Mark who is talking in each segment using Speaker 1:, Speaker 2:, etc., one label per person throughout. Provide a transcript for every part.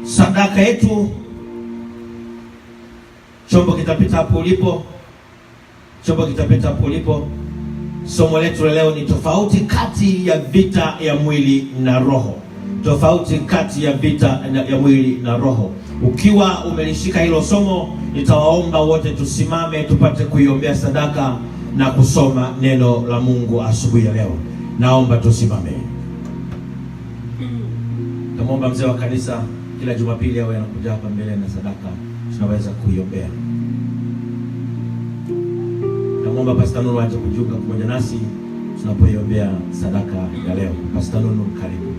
Speaker 1: sadaka yetu. Chombo kitapita hapo ulipo. Chombo kitapita hapo ulipo. Somo letu leo ni tofauti kati ya vita ya mwili na roho. Tofauti kati ya vita ya mwili na roho. Ukiwa umelishika hilo somo, nitawaomba wote tusimame tupate kuiombea sadaka na kusoma neno la Mungu asubuhi ya leo. Naomba tusimame. Naomba mzee wa kanisa kila Jumapili awe anakuja hapa mbele na sadaka tunaweza kuiombea. Naomba Pastor Nunu aje kujiunga pamoja nasi tunapoiombea sadaka ya leo. Pastor Nunu, karibu.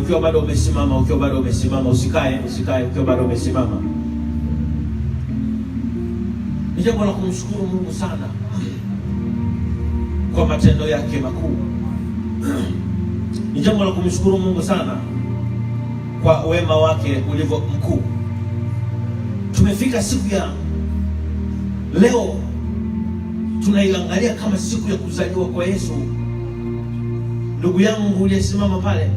Speaker 1: Ukiwa bado umesimama, usikae ukiwa bado umesimama. Ni jambo la kumshukuru Mungu sana kwa matendo yake makuu. Ni jambo la kumshukuru Mungu sana kwa wema wake ulivyo mkuu. Tumefika siku ya leo, tunaiangalia kama siku ya kuzaliwa kwa Yesu. Ndugu yangu uliyesimama pale,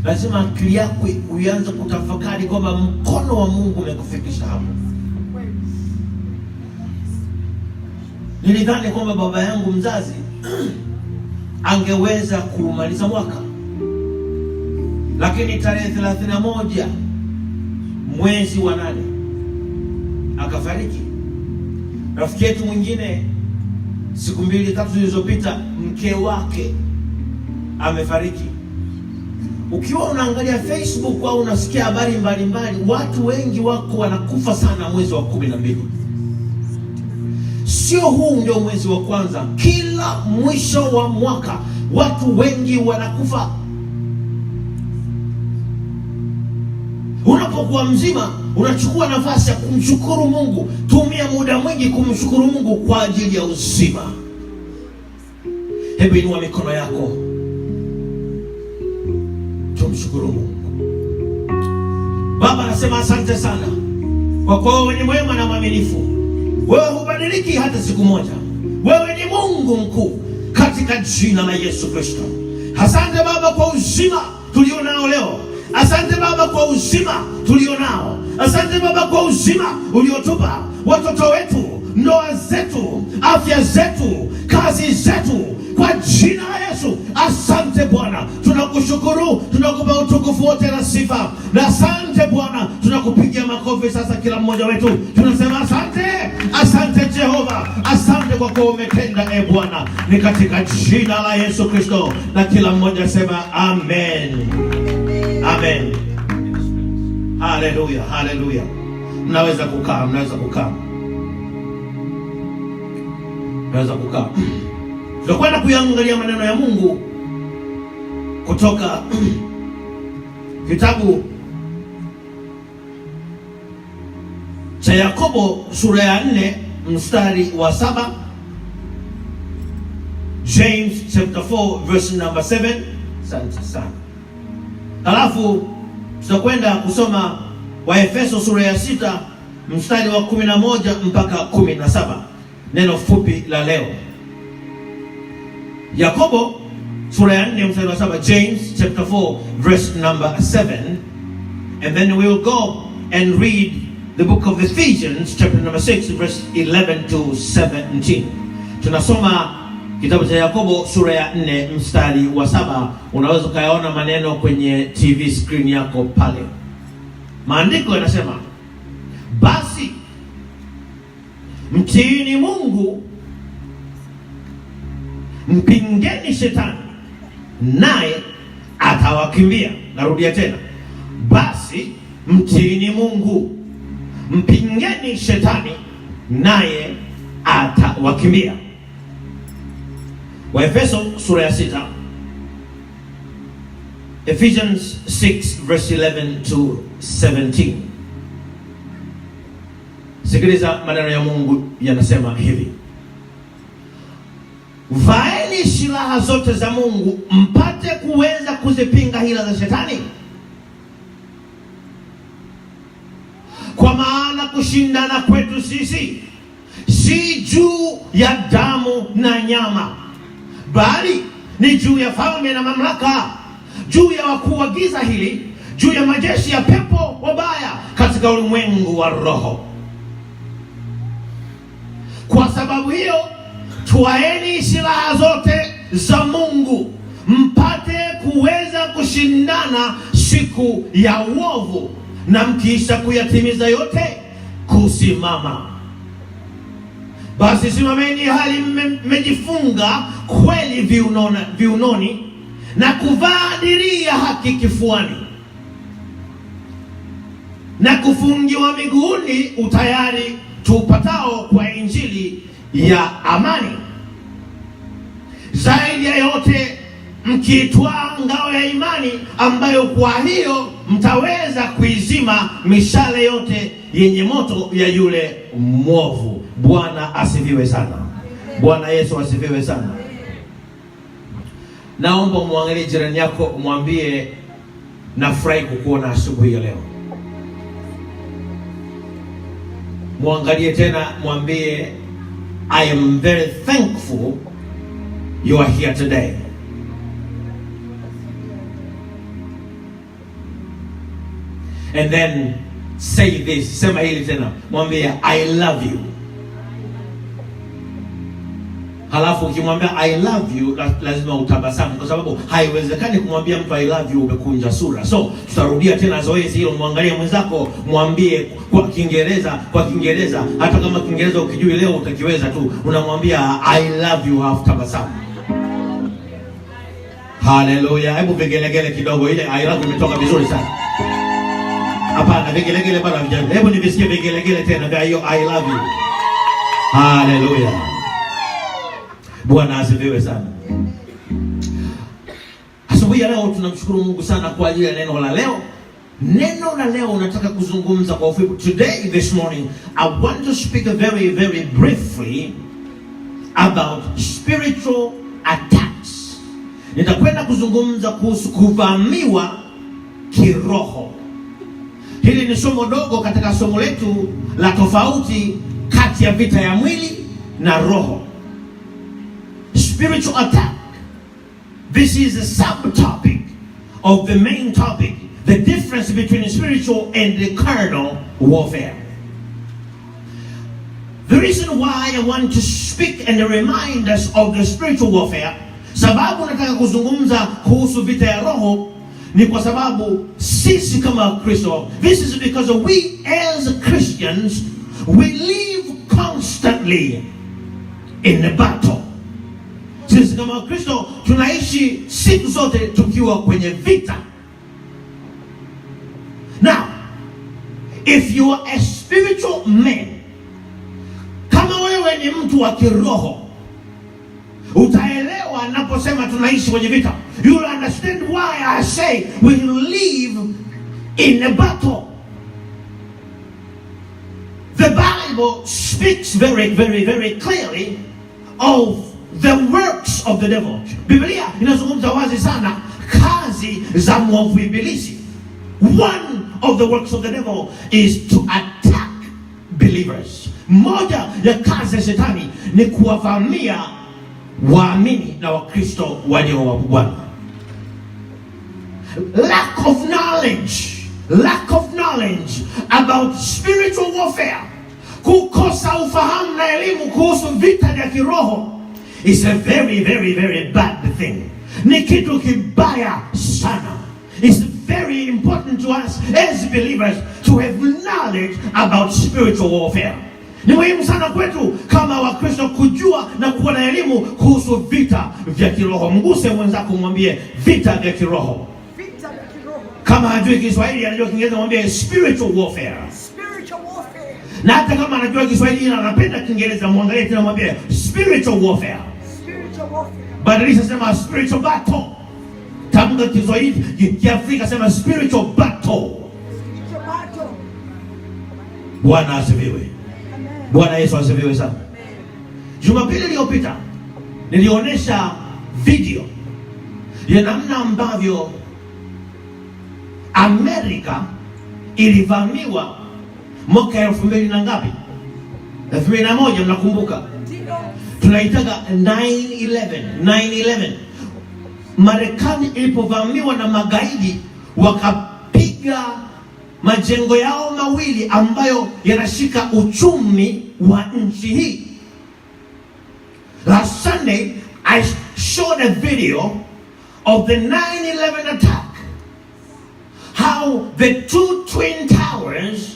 Speaker 1: lazima akili yako uanze kutafakari kwamba mkono wa Mungu umekufikisha hapo. Nilidhani kwamba baba yangu mzazi angeweza kumaliza mwaka, lakini tarehe 31 mwezi wa 8 akafariki. Rafiki yetu mwingine siku 2-3 zilizopita mke wake amefariki. Ukiwa unaangalia Facebook au unasikia habari mbalimbali, watu wengi wako wanakufa sana mwezi wa 12. Sio huu ndio mwezi wa kwanza, kila mwisho wa mwaka watu wengi wanakufa. Unapokuwa mzima, unachukua nafasi ya kumshukuru Mungu. Tumia muda mwingi kumshukuru Mungu kwa ajili ya uzima. Hebu inua mikono yako, tumshukuru Mungu. Baba, nasema asante sana kwa kuwa wewe ni mwema na mwaminifu. Wewe hubadiliki hata siku moja. Wewe ni Mungu mkuu, katika jina la Yesu Kristo. Asante Baba kwa uzima tulionao leo. Asante Baba kwa uzima tulionao. Asante Baba kwa uzima uliotupa, watoto wetu, ndoa zetu, afya zetu, kazi zetu, kwa jina la Yesu. Asante Bwana, tunakushukuru, tunakupa utukufu wote na sifa. Na asante Bwana, tunakupigia makofi sasa kila mmoja wetu. Tunasema asante, asante Jehova, asante kwa kuwa umetenda Bwana. Ni katika jina la Yesu Kristo, na kila mmoja sema amen. Amen. Haleluya, haleluya. Mnaweza kukaa, mnaweza kukaa. Mnaweza kukaa. Tutakwenda kuangalia maneno ya Mungu kutoka kitabu cha Yakobo sura ya 4 mstari wa 7. James chapter 4 verse number 7. Asante sana. Alafu tutakwenda kusoma Waefeso sura ya 6 mstari wa 11 mpaka 17. Neno fupi la leo. Yakobo sura ya 4 mstari wa 7, James chapter 4 verse number 7, and then we'll go and read the book of Ephesians chapter number 6 verse 11 to 17. Tunasoma kitabu cha Yakobo sura ya 4 mstari wa 7. Unaweza kuyaona maneno kwenye TV screen yako pale. Maandiko yanasema, basi mtiini Mungu, mpingeni shetani naye atawakimbia. Narudia tena, basi mtiini Mungu, mpingeni shetani naye atawakimbia. Waefeso sura ya 6, Ephesians 6 verse 11 to 17. Sikiliza maneno ya Mungu yanasema hivi: vaeni silaha zote za Mungu mpate kuweza kuzipinga hila za shetani, kwa maana kushindana kwetu sisi si juu ya damu na nyama, bali ni juu ya falme na mamlaka, juu ya wakuu wa giza hili, juu ya majeshi ya pepo wabaya katika ulimwengu wa roho. Kwa sababu hiyo, twaeni silaha zote za Mungu mpate kuweza kushindana siku ya uovu, na mkiisha kuyatimiza yote kusimama. Basi simameni hali mmejifunga kweli viunoni, na kuvaa dirii ya haki kifuani, na kufungiwa miguuni utayari tupatao kwa injili ya amani. Zaidi ya yote mkiitwaa ngao ya imani, ambayo kwa hiyo mtaweza kuizima mishale yote yenye moto ya yule mwovu. Bwana asifiwe sana. Bwana Yesu asifiwe sana. Naomba muangalie jirani yako, mwambie nafurahi kukuona asubuhi ya leo. Muangalie tena, mwambie I am very thankful you are here today. And then say this, sema hili tena, mwambie I love you. Halafu ukimwambia I love you, lazima utabasamu, kwa sababu haiwezekani kumwambia mtu I love you umekunja sura. So tutarudia tena zoezi hilo. Muangalie mwenzako, mwambie kwa Kiingereza, hata kama Kiingereza ukijui leo utakiweza tu, unamwambia I love you, half tabasamu. Hallelujah. Hebu vigelegele kidogo, ile I love you imetoka vizuri sana. Hapana, vigelegele bana vijana. Hebu nivisikie vigelegele tena vya hiyo I love you. Hallelujah. Bwana asifiwe sana. Asubuhi ya leo tunamshukuru Mungu sana kwa ajili ya neno la leo. Neno la leo unataka kuzungumza kwa ufupi. Today, this morning, I want to speak very, very briefly about spiritual attacks. Nitakwenda kuzungumza kuhusu kuvamiwa kiroho. Hili ni somo dogo katika somo letu la tofauti kati ya vita ya mwili na roho. Spiritual attack, this is a subtopic of the main topic, the difference between spiritual and the carnal warfare. The reason why I want to speak and remind us of the spiritual warfare, sababu nataka kuzungumza kuhusu vita ya roho, ni kwa sababu sisi kama Kristo, this is because we as Christians, we live constantly in a battle. Sisi kama Kristo tunaishi siku zote tukiwa kwenye vita. Now, if you are a spiritual man, kama wewe ni mtu wa kiroho, utaelewa naposema tunaishi kwenye vita. You will understand why I say we live in a battle. The Bible speaks very, very, very clearly of the works of the devil. Biblia inazungumza wazi sana kazi za mwovu ibilisi. One of the works of the devil is to attack believers. Moja ya kazi ya shetani ni kuwavamia waamini na Wakristo walio wa Bwana. Lack of knowledge about spiritual warfare, kukosa ufahamu na elimu kuhusu vita vya kiroho, is a very, very, very bad thing. Ni kitu kibaya sana. It's very important to us as believers to have knowledge about spiritual warfare. Ni muhimu sana kwetu kama Wakristo kujua na kuwa na elimu kuhusu vita vya kiroho. Mguse mwenzako mwambie vita vya kiroho.
Speaker 2: Vita vya kiroho.
Speaker 1: Kama hajui Kiswahili anajua Kiingereza mwambie spiritual warfare.
Speaker 2: Spiritual warfare.
Speaker 1: Na hata kama anajua Kiswahili na anapenda Kiingereza muangalie tena mwambie spiritual warfare.
Speaker 2: Spiritual warfare.
Speaker 1: Badilisha sema spiritual battle. Tamka Kiswahili, Kiafrika sema spiritual battle.
Speaker 2: Spiritual battle.
Speaker 1: Bwana asifiwe. Bwana Yesu asifiwe sana. Jumapili iliyopita nilionyesha video ya namna ambavyo Amerika ilivamiwa mwaka 2000 na ngapi? 2001, mnakumbuka? Tunaitaka 9/11. Marekani ilipovamiwa na magaidi wakapiga majengo yao mawili ambayo yanashika uchumi wa nchi hii. Last Sunday, I showed a video of the 9/11 attack. How the two twin towers,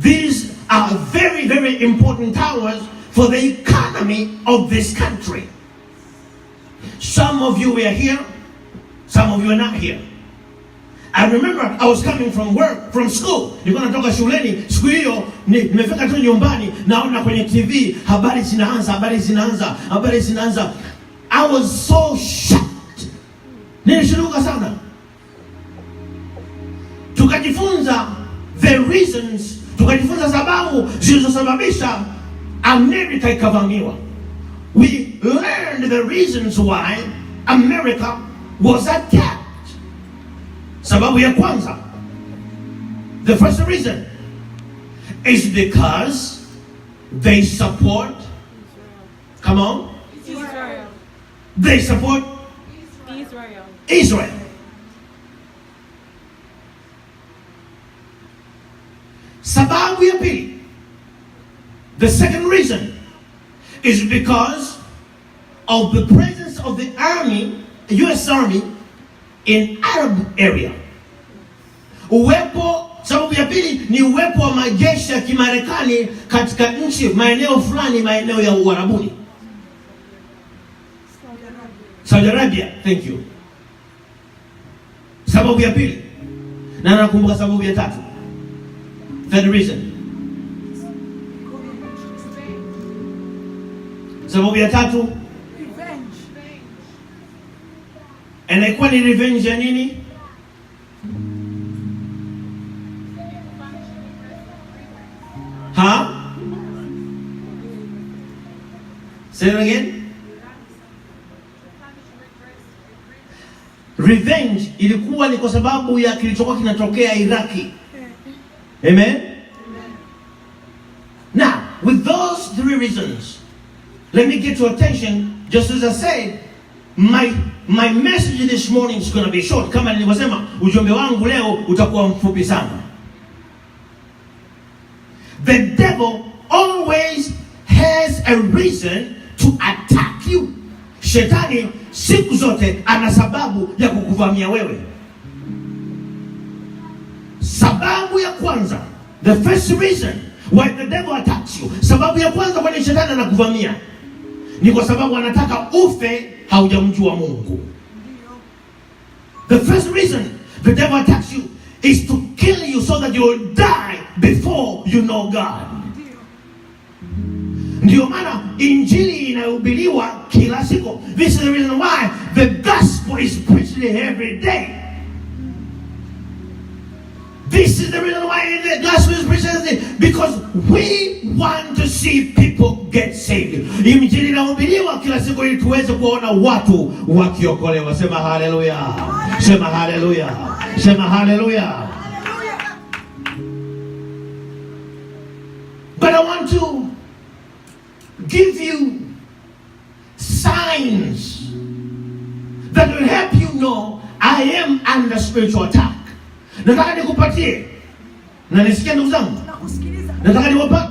Speaker 1: these are very, very important towers for the economy of this country. Some of you were here, some of you are not here. I remember I was coming from work, from school. Nilikuwa natoka shuleni, siku hiyo nimefika tu nyumbani, naona kwenye TV habari zinaanza. I was so shocked. Nilishuruka sana. Tukajifunza the reasons, tukajifunza sababu zilizosababisha Amerika ikavamiwa. We learned the reasons why America was attacked. Sababu ya kwanza, the first reason is because they support, come on,
Speaker 3: Israel.
Speaker 1: They support Israel. Sababu ya pili, the second reason is because of the presence of the army, US Army, in Arab area. Sababu ya pili ni uwepo wa majeshi ya Kimarekani katika nchi, maeneo fulani, maeneo ya Uarabuni. Saudi Arabia, thank you. Sababu ya pili. Na nakumbuka sababu ya tatu. Third reason. Sababu ya tatu, inakuwa ni revenge ya nini? Say it again. Revenge ilikuwa ni kwa sababu ya kilichokuwa kinatokea Iraki. Amen. Now, with those three reasons, let me get your attention. Just as I said, my my message this morning is going to be short. Kama nilivyosema, ujumbe wangu leo utakuwa mfupi sana. The devil always has a reason to attack you. Shetani siku zote ana sababu ya kukuvamia wewe. Sababu ya kwanza, the first reason why the devil attacks you, sababu ya kwanza kwa nini shetani anakuvamia ni kwa sababu anataka ufe haujamjua Mungu. The first reason the devil attacks you is to kill you so that you will die before you know God. Ndio maana injili inahubiriwa kila siku. This is the reason why the gospel is preached every day. This is the reason why the gospel is preached every day, because we want to see people get saved. Injili inahubiriwa kila siku ili tuweze kuona watu wakiokolewa. Sema haleluya. Sema haleluya. Sema haleluya. But I want to give you signs that will help you know I am under spiritual attack. Nataka nikupatie, na nisikia ndugu zangu,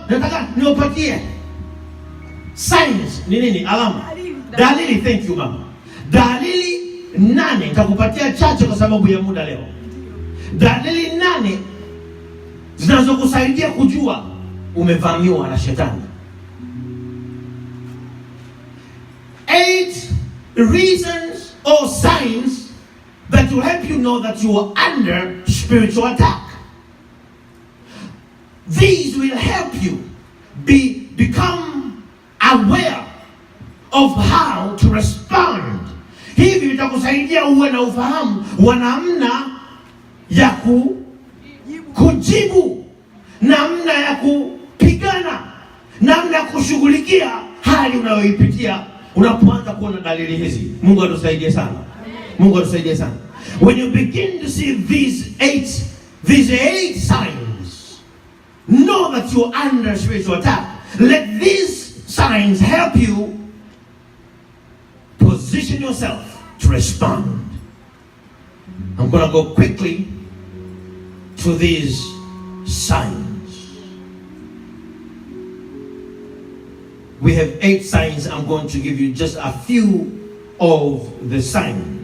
Speaker 1: nataka niwapatie signs. Ni nini? Alama, dalili. Thank you mama. Dalili 8, nitakupatia chache kwa sababu ya muda leo. Dalili 8 zinazokusaidia kujua umevamiwa na shetani. 8 reasons or signs that will help you know that you are under spiritual attack. These will help you become aware of how to respond. Hivi vitakusaidia uwe na ufahamu wa namna ya kujibu, namna ya kupigana, namna ya kushughulikia hali unayoipitia unapoanza kuona dalili hizi. Mungu atusaidie sana. Mungu atusaidie sana. When you begin to see these eight signs, know that you are under spiritual attack. Let these signs help you position yourself to respond. I'm going to go quickly to these signs. We have 8 signs. I'm going to give you just a few of the signs.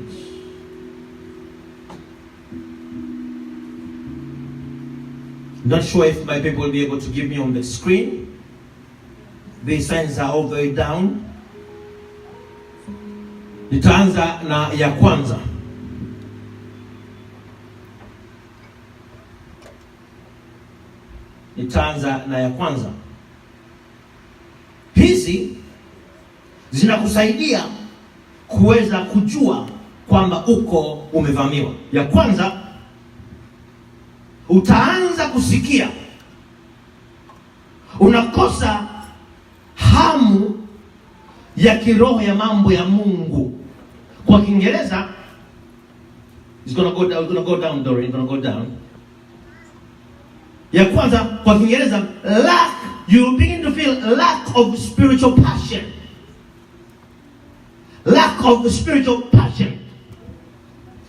Speaker 1: Not sure if my people will be able to give me on the screen. These signs are all the way down. Nitaanza na ya kwanza. Hizi zinakusaidia kuweza kujua kwamba uko umevamiwa. Ya kwanza, utaanza kusikia unakosa hamu ya kiroho ya mambo ya Mungu. Kwa Kiingereza, it's gonna go down, Dorian, it's gonna go down. Ya kwanza, kwa Kiingereza, you begin to feel lack of spiritual passion. Lack of spiritual passion.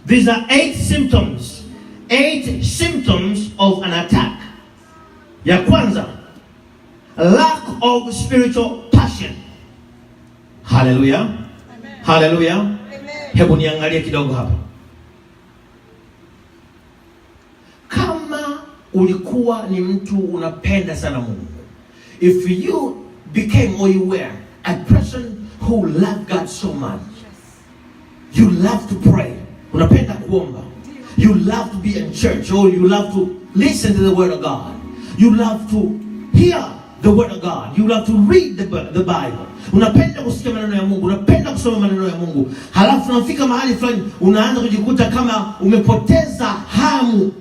Speaker 1: These are 8 symptoms. 8 symptoms of an attack. Ya kwanza, lack of spiritual passion. Hallelujah. Amen. Hallelujah. Amen. Hebu niangalie kidogo hapa. Kama ulikuwa ni mtu unapenda sana Mungu, if you became or you were a person who loved God so much, you love to pray, unapenda kuomba, you love to be in church, or you love to listen to the word of God, you love to hear the word of God, you love to read the Bible, unapenda kusikia maneno ya Mungu, unapenda kusoma maneno ya Mungu, halafu unafika mahali fulani unaanza kujikuta kama umepoteza hamu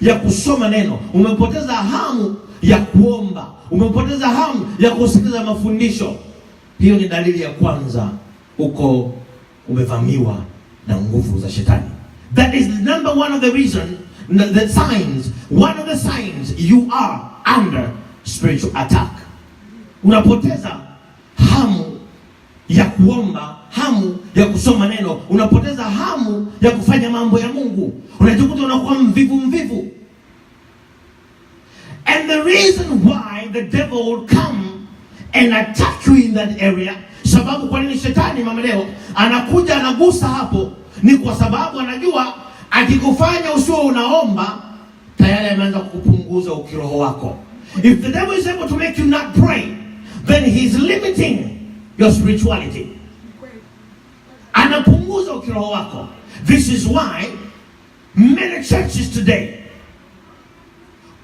Speaker 1: ya kusoma neno, umepoteza hamu ya kuomba, umepoteza hamu ya kusikiliza mafundisho. Hiyo ni dalili ya kwanza uko umevamiwa na nguvu za shetani. That is number one of the reason, the signs, one of the signs you are under spiritual attack. Unapoteza hamu ya kuomba, hamu ya kusoma neno, unapoteza hamu ya kufanya mambo ya Mungu, unajikuta unakuwa mvivu. And the reason why the devil will come and attack you in that area, sababu kwa nini shetani mama leo anakuja anagusa hapo, ni kwa sababu anajua akikufanya usiwe unaomba tayari ameanza kupunguza ukiroho wako. If the devil is able to make you not pray, then he's limiting your spirituality. Anapunguza ukiroho wako. This is why many churches today,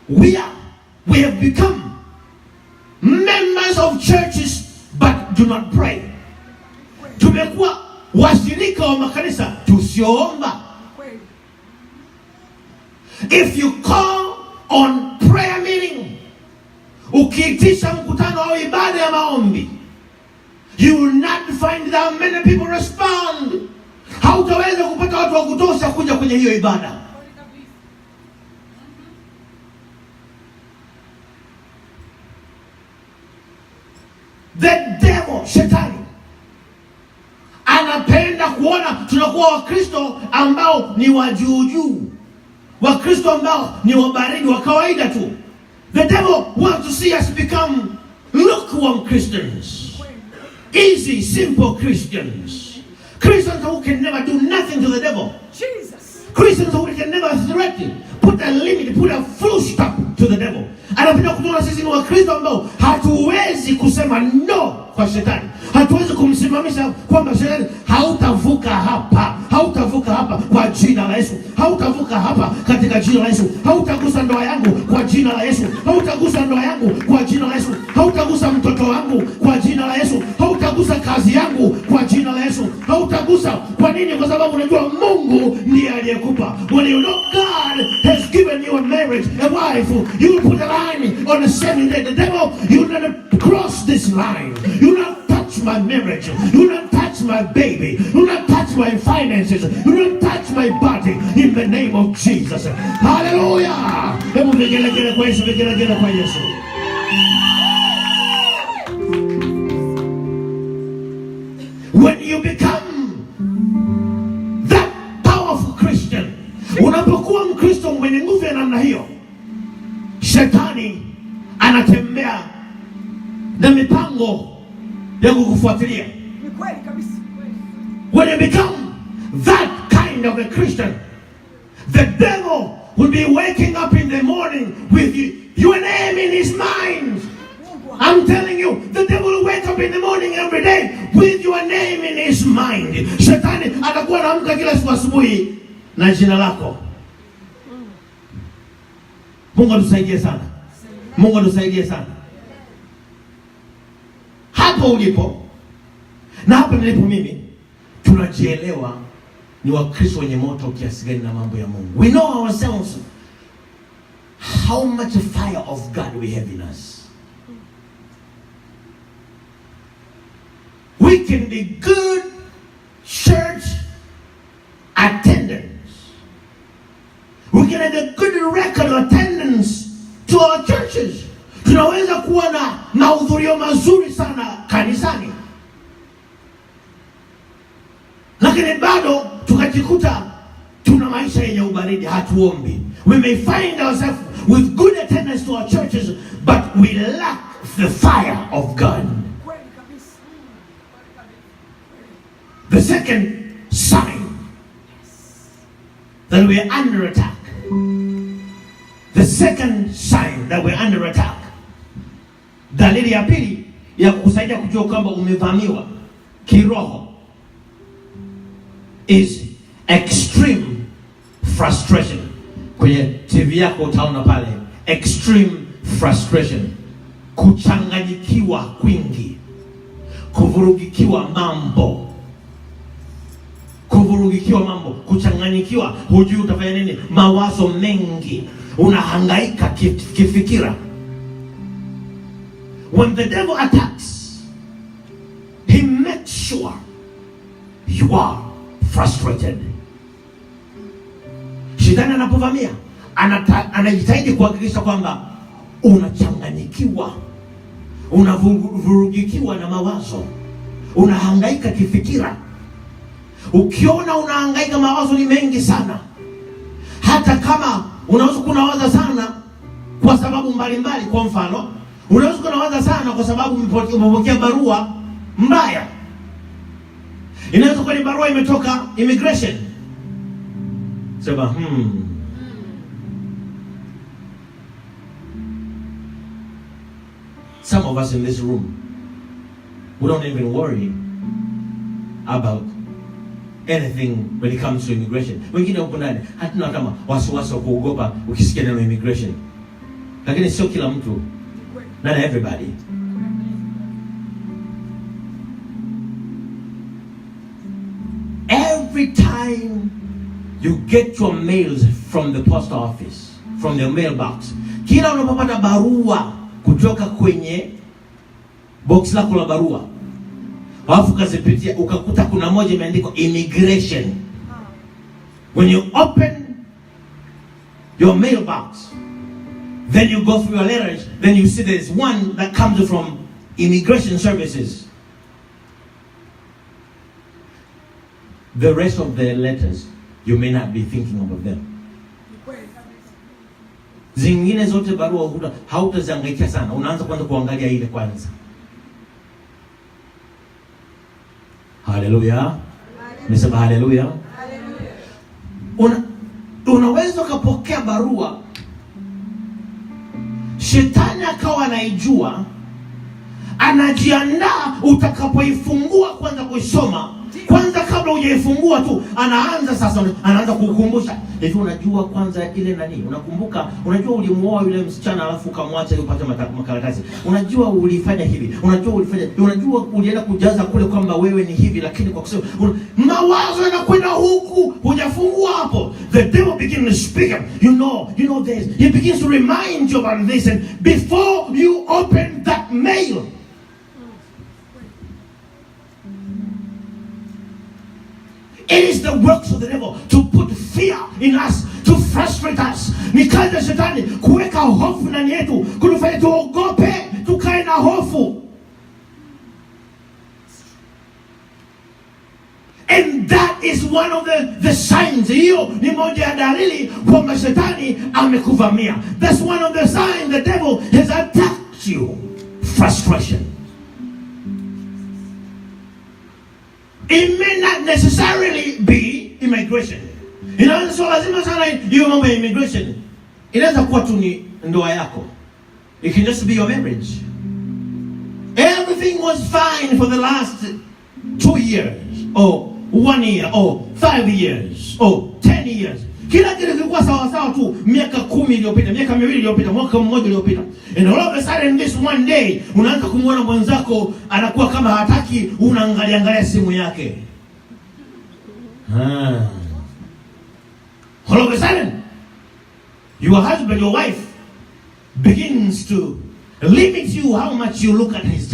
Speaker 1: we have become members of churches but do not pray. Tumekuwa washirika wa makanisa tusioomba. If you call on prayer meeting, ukiitisha mkutano au ibada ya maombi, you will not find that many people respond. Hautaweza kupata watu wa kutosha kuja kwenye hiyo ibada. The devil, shetani, anapenda kuona tunakuwa Wakristo ambao ni wajuujuu, Wakristo ambao ni wabaridi wa kawaida tu. The devil wants to see us become lukewarm Christians. Easy, simple Christians. Christians who can never do nothing to the devil.
Speaker 2: Jesus.
Speaker 1: Christians who can never threaten, put a limit, put a full stop to the devil. Anapenda kutuona sisi ni Wakristo ambao hatuwezi kusema no kwa shetani. Hatuwezi kumsimamisha kwamba shetani hautavuka hapa. Hautavuka hapa kwa jina la Yesu. Hautavuka hapa katika jina la Yesu. Hautagusa ndoa yangu kwa jina la Yesu. Hautagusa ndoa yangu kwa jina la Yesu. Hautagusa mtoto wangu kwa jina la Yesu. Hautagusa kazi yangu kwa jina la Yesu. Hautagusa. Kwa nini? Kwa sababu unajua Mungu ndiye aliyekupa. When you know God has given you a marriage, a wife, you will put a line on the same day. The devil, you will not cross this line. You will not touch my marriage. You will not touch my baby. You will not touch my finances. You will not touch my body in the name of Jesus. Hallelujah. Hebu vigelegele kwa Yesu, vigelegele kwa Yesu. When you become that powerful Christian, unapokuwa Mkristo mwenye nguvu ya namna hiyo, shetani anatembea na mipango ya kukufuatilia.
Speaker 2: Ni kweli kabisa.
Speaker 1: When you become that kind of a Christian, the devil will be waking up in the morning with your name in his mind. I'm telling you, the devil will wake up in the morning every day with your name in his mind. Shetani atakuwa anaamka kila siku asubuhi na jina lako. Mungu atusaidie sana. Mungu atusaidie sana. Hapo ulipo na hapa nilipo mimi, tunajielewa ni Wakristo wenye moto kiasi gani na mambo ya Mungu. We know ourselves how much fire of God we have in us. We can be good church attendants. We can have a good record of attendance to our churches. Tunaweza kuwa na mahudhurio mazuri sana kanisani, lakini bado tukajikuta tuna maisha yenye ubaridi, hatuombi. We may find ourselves with good attendance to our churches, but we lack the fire of God. The second sign that we are under attack. The second sign that we're under attack. Dalili ya pili ya kusaidia kujua kwamba umevamiwa kiroho is extreme frustration. Kwenye TV yako utaona pale extreme frustration. Kuchanganyikiwa kwingi. Kuvurugikiwa mambo. Kuchanganyikiwa, hujui utafanya nini, mawazo mengi, unahangaika kifikira. When the devil attacks, he makes sure you are frustrated. Shetani anapovamia, anajitahidi kuhakikisha kwamba unachanganyikiwa, unavurugikiwa na mawazo, unahangaika kifikira. Ukiona unahangaika, mawazo ni mengi sana, hata kama unaweza kunawaza sana kwa sababu mbalimbali. Kwa mfano, unaweza kunawaza sana kwa sababu umepokea barua mbaya. Inaweza kuwa ni barua imetoka immigration. Sema Some of us in this room, we don't even worry about anything when it comes to immigration. Wengine huko ndani hatuna kama wasiwasi wa kuogopa ukisikia neno immigration. Lakini sio kila mtu. Not everybody. Every time you get your mails from the post office, from the mailbox, kila unapopata barua kutoka kwenye box lako la barua, alafu kazipitia ukakuta kuna moja imeandikwa immigration. When you open your mailbox, then you go through your letters, then you see there's one that comes from immigration services. The rest of the letters, you may not be thinking of them. Zingine zote barua hautazangaikia sana. Unaanza kwanza kuangalia ile kwanza. Hallelujah. Nisema hallelujah. Unaweza kupokea barua, shetani akawa anaijua, anajiandaa utakapoifungua kwanza kuisoma. Kwanza kabla hujaifungua tu anaanza sasa, anaanza kukukumbusha. Hivi unajua kwanza ile nani? Unakumbuka, unajua ulimuoa yule msichana alafu ukamwacha ili upate makaratasi. Unajua ulifanya hivi. Unajua ulienda kujaza kule kwamba wewe ni hivi, lakini kwa kusema mawazo yanakwenda huku, hujafungua hapo. The devil begins to speak. You know this. He begins to remind you about this, and before you open that mail, it is the works of the devil to put fear in us, to frustrate us. Ni kazi ya shetani kuweka hofu ndani yetu, kutufanya tuogope, tukae na hofu. And that is one of the signs. Hiyo ni moja ya dalili kwamba shetani amekuvamia. That's one of the signs the devil has attacked you. Frustration. It may not necessarily be immigration. Inaweza so lazima sana hiyo mambo ya immigration. Inaweza kuwa tu ni ndoa yako. It can just be your marriage. Everything was fine for the last 2 years, or 1 year, or 5 years, or 10 years. Kila kitu kilikuwa sawa sawa tu miaka 10 iliyopita, miaka 2 iliyopita, mwaka mmoja uliopita. And all of a sudden this one day unaanza kumuona mwenzako anakuwa kama hataki, unaangalia simu yake. All of a sudden your husband, your wife begins to limit you how much you look at his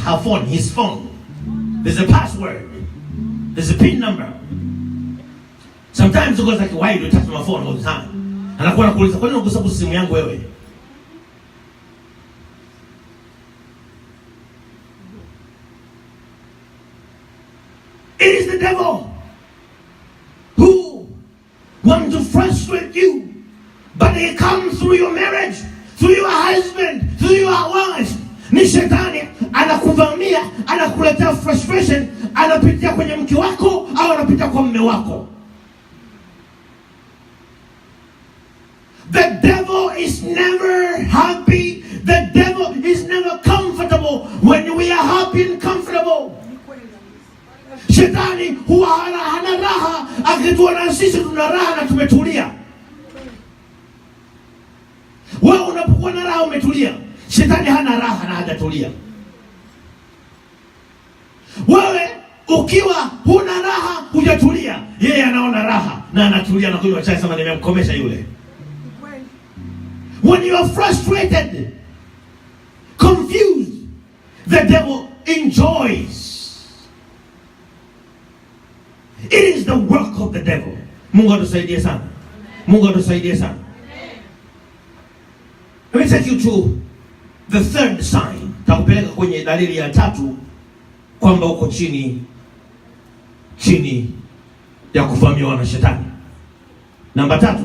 Speaker 1: phone. There's a password. There's a PIN number. Sometimes it goes like, why do you touch my phone all the time? Anakuwa anakuuliza, kwa nini unagusa simu yangu wewe? It is the devil who wants to frustrate you, but it comes through your marriage, through your husband, through your wife. Ni shetani anakuvamia, anakuletea frustration, anapitia kwenye mke wako au anapitia kwa mume wako. The devil is never happy. The devil is never comfortable when we are happy and comfortable. Shetani huwa hana raha akituona sisi tuna raha na tumetulia. Wewe unapokuwa na raha umetulia, shetani hana raha na hajatulia. Wewe ukiwa huna raha hujatulia, yeye anaona raha na anatulia na kunywa chai, sema nimemkomesha yule. When you are frustrated, confused, the devil enjoys. It is the work of the devil. Mungu atusaidie sana. Mungu atusaidie sana. Let me take you to the third sign. Takupeleka kwenye dalili ya tatu kwamba uko chini ya kuvamiwa na shetani. Namba 3,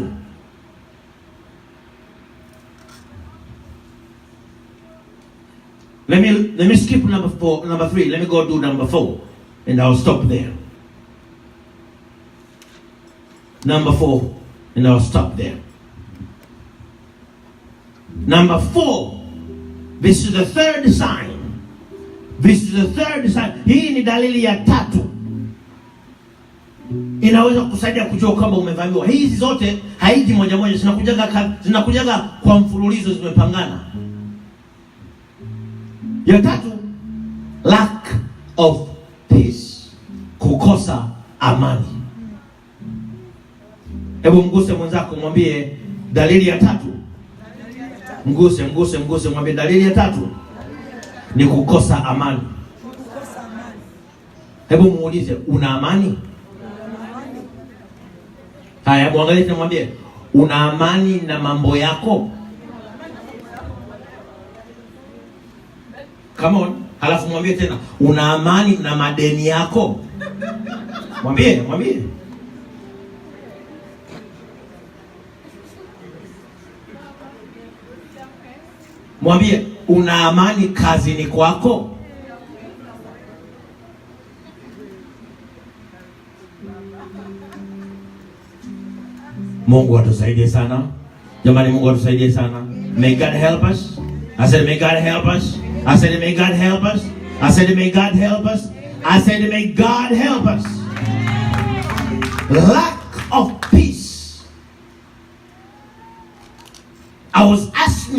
Speaker 1: let me skip number 3. Let me go to number 4 and I'll stop there. Number 4 and I'll stop there. Number 4, this is the third sign. Hii ni dalili ya 3. Inaweza kusaidia kujua kama umevamiwa. Hizi zote haiji moja moja, zinakujaga kwa mfululizo, zimepangana. Ya 3, lack of peace, kukosa amani. Hebu mguse mwenzako, mwambie dalili ya 3. Mguse, mwambie dalili ya 3 ni kukosa amani. Hebu muulize, una amani? Haya, muangalie na mwambie, una amani na mambo yako? Come on. Halafu mwambie tena, una amani na madeni yako? Mwambie. Mwambie, una amani kazini kwako? Mungu atusaidie sana. Jamani, Mungu atusaidie sana. May God help us. I said may God help us. I said may God help us. I said may God help us. I said may God help us. Lack of peace. I was asking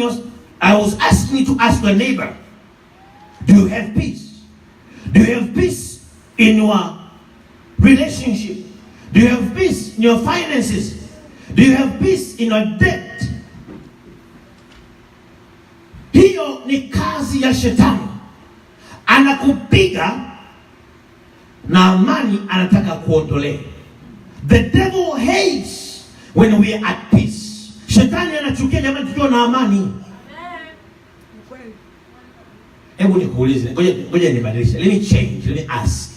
Speaker 1: you to ask your neighbor, do you have peace? Do you have peace in your relationship? Do you have peace in your finances? Do you have peace in your debt? Hiyo ni kazi ya shetani. Anakupiga na amani anataka kuondolea. The devil hates when we are at peace. Shetani anachukia jamani tukiwa na amani. Hebu nikuulize, ngoja nibadilishe. Let me change, let me ask.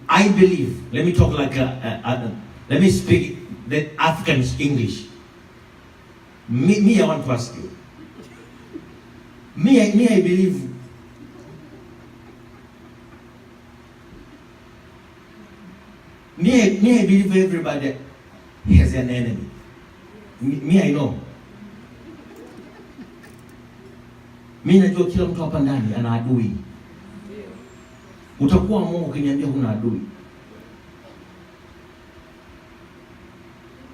Speaker 1: I believe, let me talk like let me speak the African English. Me, I want to ask you. Me, I believe. Me, I believe everybody has an enemy. Me, I know. Mimi najua kila mtu hapa ndani ana adui. Utakuwa Mungu ukiniambia huna adui.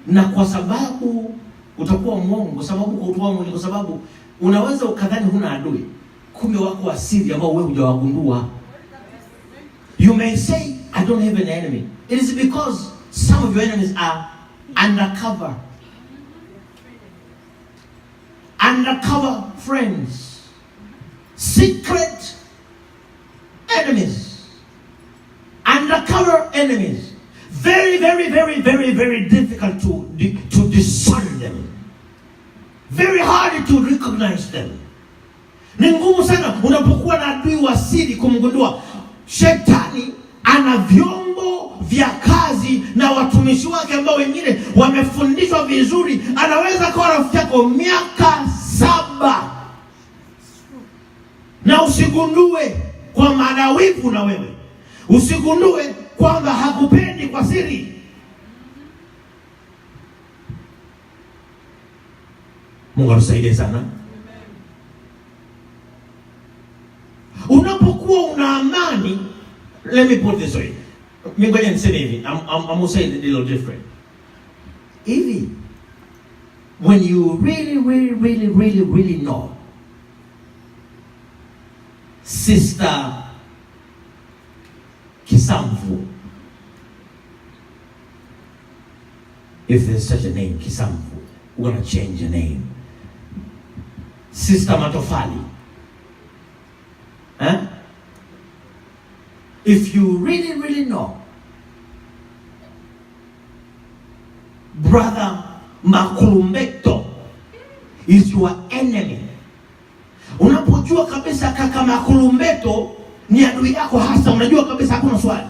Speaker 1: Na kwa sababu utakuwa Mungu, kwa sababu unaweza ukadhani huna adui, kumbe wako asili ambao wewe hujawagundua. You may say I don't have an enemy. It is because some of your enemies are undercover. Undercover friends. Secret enemies. Undercover enemies. Very, very, very, very, very difficult to discern them. Very hard to recognize them. Ni ngumu sana unapokuwa na adui wa siri kumgundua. Shetani ana vyombo vya kazi na watumishi wake ambao wengine wamefundishwa vizuri. Anaweza kuwa rafiki yako miaka 7 na usigundue kwa maana wivu na wewe. Usigundue kwamba hakupendi kwa siri. Mungu atusaidie sana. Unapokuwa una amani, let me put this way. Mimi ngoja niseme hivi. I'm going to say it a little different. Hivi, when you really know Sister Kisamvu, if there's such a name, Kisamvu, we're going to change the name. Sister Matofali. Huh? If you really know Brother Makulumbeto is your enemy. Unapojua kabisa kaka Makulumbeto ni adui yako hasa, unajua kabisa hakuna swali.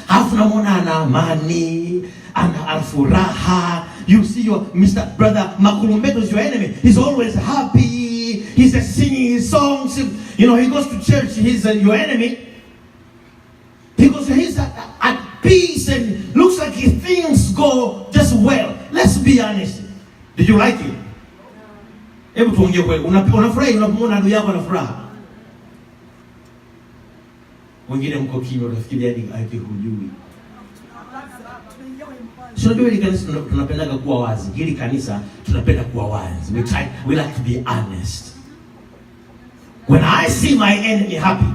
Speaker 1: Alafu namuona ana amani, ana furaha. You see your Mr. Brother Makulumbeto is your enemy. He's always happy. He's singing his songs. You know, he goes to church. He's your enemy. Because he's at peace and looks like things go just well. Let's be honest. Did you like it? Hebu tuongee kweli. Unafurahi unapomwona adui yako ana furaha? Wengine mko kimya, unafikiria hadi hujui. Sio ndio hili kanisa tunapendaga kuwa wazi. Hili kanisa tunapenda kuwa wazi. We like to be honest. When I see my enemy happy,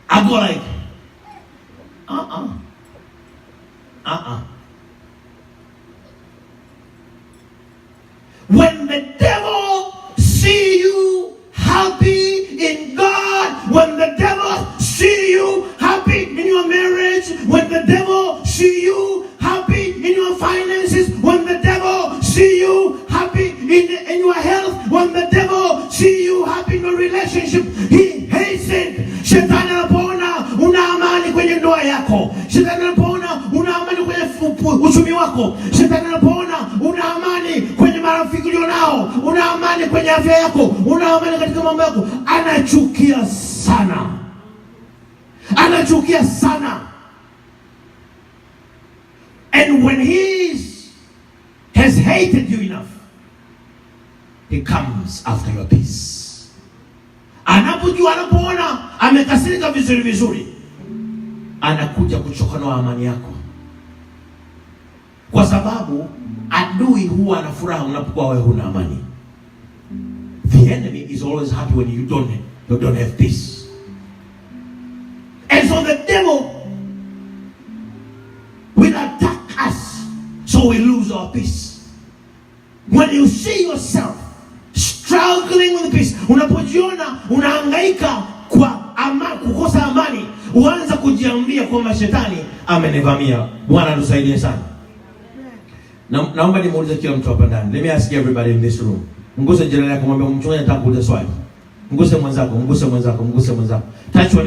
Speaker 1: I go like, When the devil see you happy in God, when the devil see you happy in your marriage, when the devil see you happy in your finances, when the devil see you happy in your health, when the devil see you happy in your relationship, he hates it. Shetani anapoona una amani kwenye ndoa yako, shetani anapoona una amani kwenye uchumi wako, shetani anapoona una amani kwenye marafiki ulionao, una amani kwenye afya yako, una amani katika mambo yako, anachukia sana. Anachukia sana. And when he has hated you enough, he comes after your peace. Anapojua, anapoona amekasirika vizuri, anakuja kuchokonoa amani yako. Kwa sababu adui huwa ana furaha unapokuwa wewe huna amani. The enemy is always happy when you don't have peace. And so the devil will attack us so we lose our peace. When you see yourself struggling with peace, unapojiona unahangaika kwa kukosa amani, uanza kujiambia kwamba shetani amenivamia. Bwana tusaidie sana. Naomba nimuulize kila mtu hapa ndani. Let me ask everybody in this room. Mguse jirani yako, mwambie mchungaji nataka kuuliza swali. Mguse mwenzako. Touch your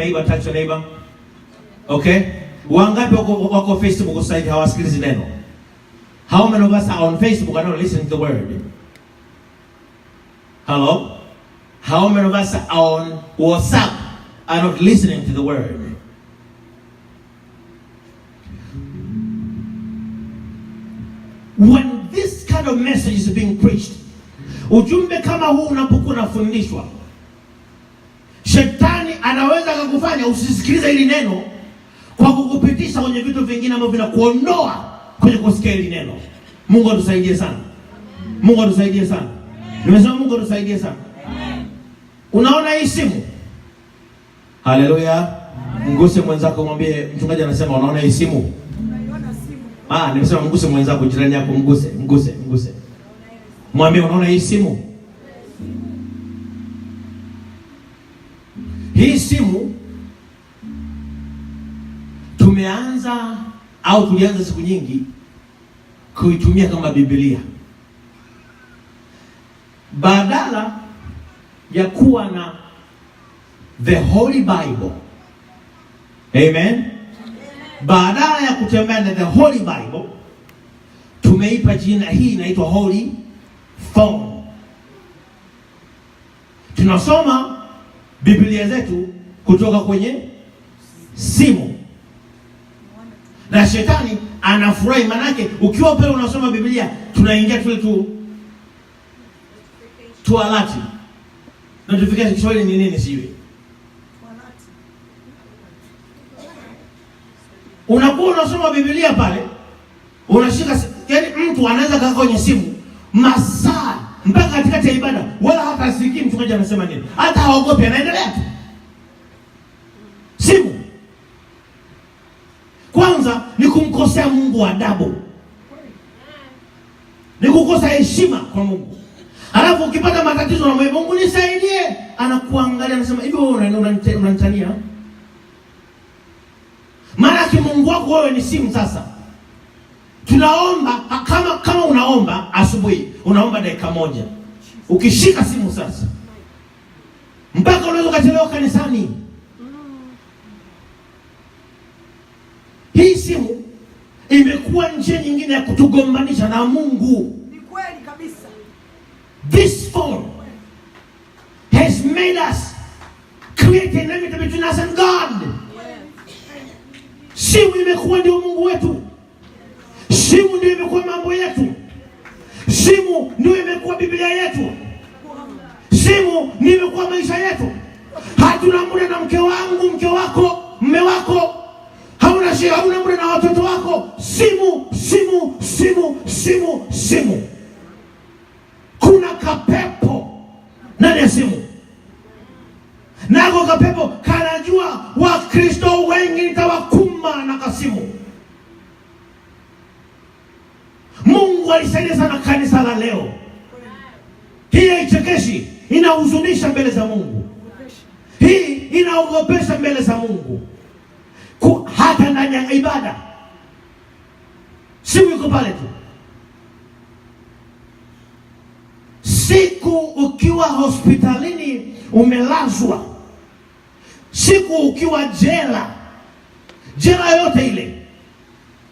Speaker 1: neighbor. Okay? Wangapi wako Facebook sasa hivi hawasikilizi neno? How many of us are on Facebook and not listening to the word? Hello? How many of us are on WhatsApp and not listening to the word? When this kind of message is being preached, ujumbe kama huu unapokuwa unafundishwa, shetani anaweza kukufanya usisikilize hili neno kwa kukupitisha kwenye vitu vingine ambavyo vinakuondoa kwenye kusikia hili neno. Mungu atusaidie sana. Nimesema Mungu atusaidie sana. Unaona hii simu? Haleluya. Mguse mwenzako, mwambie mchungaji anasema unaona hii simu? Nimesema mguse mwenzako, jirani yako, mguse. Mwambie unaona hii simu? Hii simu tulianza siku nyingi kuitumia kama Biblia. Badala ya kuwa na the Holy Bible. Amen. Badala ya kutembea na the Holy Bible, tumeipa jina hii inaitwa Holy Phone. Tunasoma Biblia zetu kutoka kwenye simu. Na shetani anafurahi, manake ukiwa pale unasoma Biblia, tunaingia tu alati. Notification Kiswahili ni nini sijui? Unakuwa unasoma Biblia pale, unashika, yani mtu anaweza kaa kwenye simu masaa mpaka katikati ya ibada, wala hata asikii mchungaji anasema nini. Hata haogopi, anaendelea tu. Simu. Kwanza ni kumkosea Mungu adabu. Ni kukosa heshima kwa Mungu. Alafu ukipata matatizo na Mungu nisaidie, anakuangalia anasema hivi wewe unanitania? Maana Mungu wako wewe ni simu sasa. Tunaomba kama unaomba asubuhi, unaomba dakika moja. Ukishika simu sasa, mpaka unaweza kuchelewa kanisani. Hii simu imekuwa njia nyingine ya kutugombanisha na Mungu.
Speaker 2: Ni kweli kabisa.
Speaker 1: This phone has made us create an enmity between us and God. Simu imekuwa ndio Mungu wetu. Simu ndio imekuwa mambo yetu. Simu ndio imekuwa Biblia yetu. Simu ndio imekuwa maisha yetu. Hatuna muda na mke wangu, mke wako, mume wako. Hauna muda na watoto wako. Simu, simu, simu, simu, simu. Kuna kapepo ndani ya simu. Nako kapepo kanajua Wakristo wengi nitawakumba na kasimu. Mungu alisaidia sana kanisa la leo. Hii haichekeshi, inahuzunisha mbele za Mungu. Hii inaogopesha mbele za Mungu. Hata ndani ya ibada simu iko pale tu. Siku ukiwa hospitalini umelazwa, siku ukiwa jela yote ile,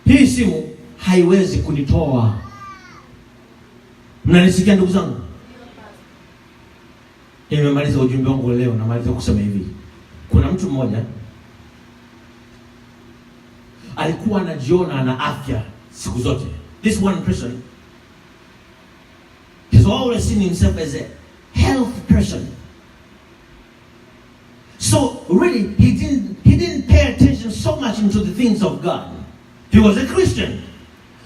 Speaker 1: hii simu haiwezi kunitoa. Mnanisikia ndugu zangu? Nimemaliza ujumbe wangu leo, namaliza kusema hivi. Kuna mtu mmoja alikuwa anajiona ana afya siku zote. This one person has always seen himself as a health person. So really he didn't pay attention so much into the things of God. He was a Christian.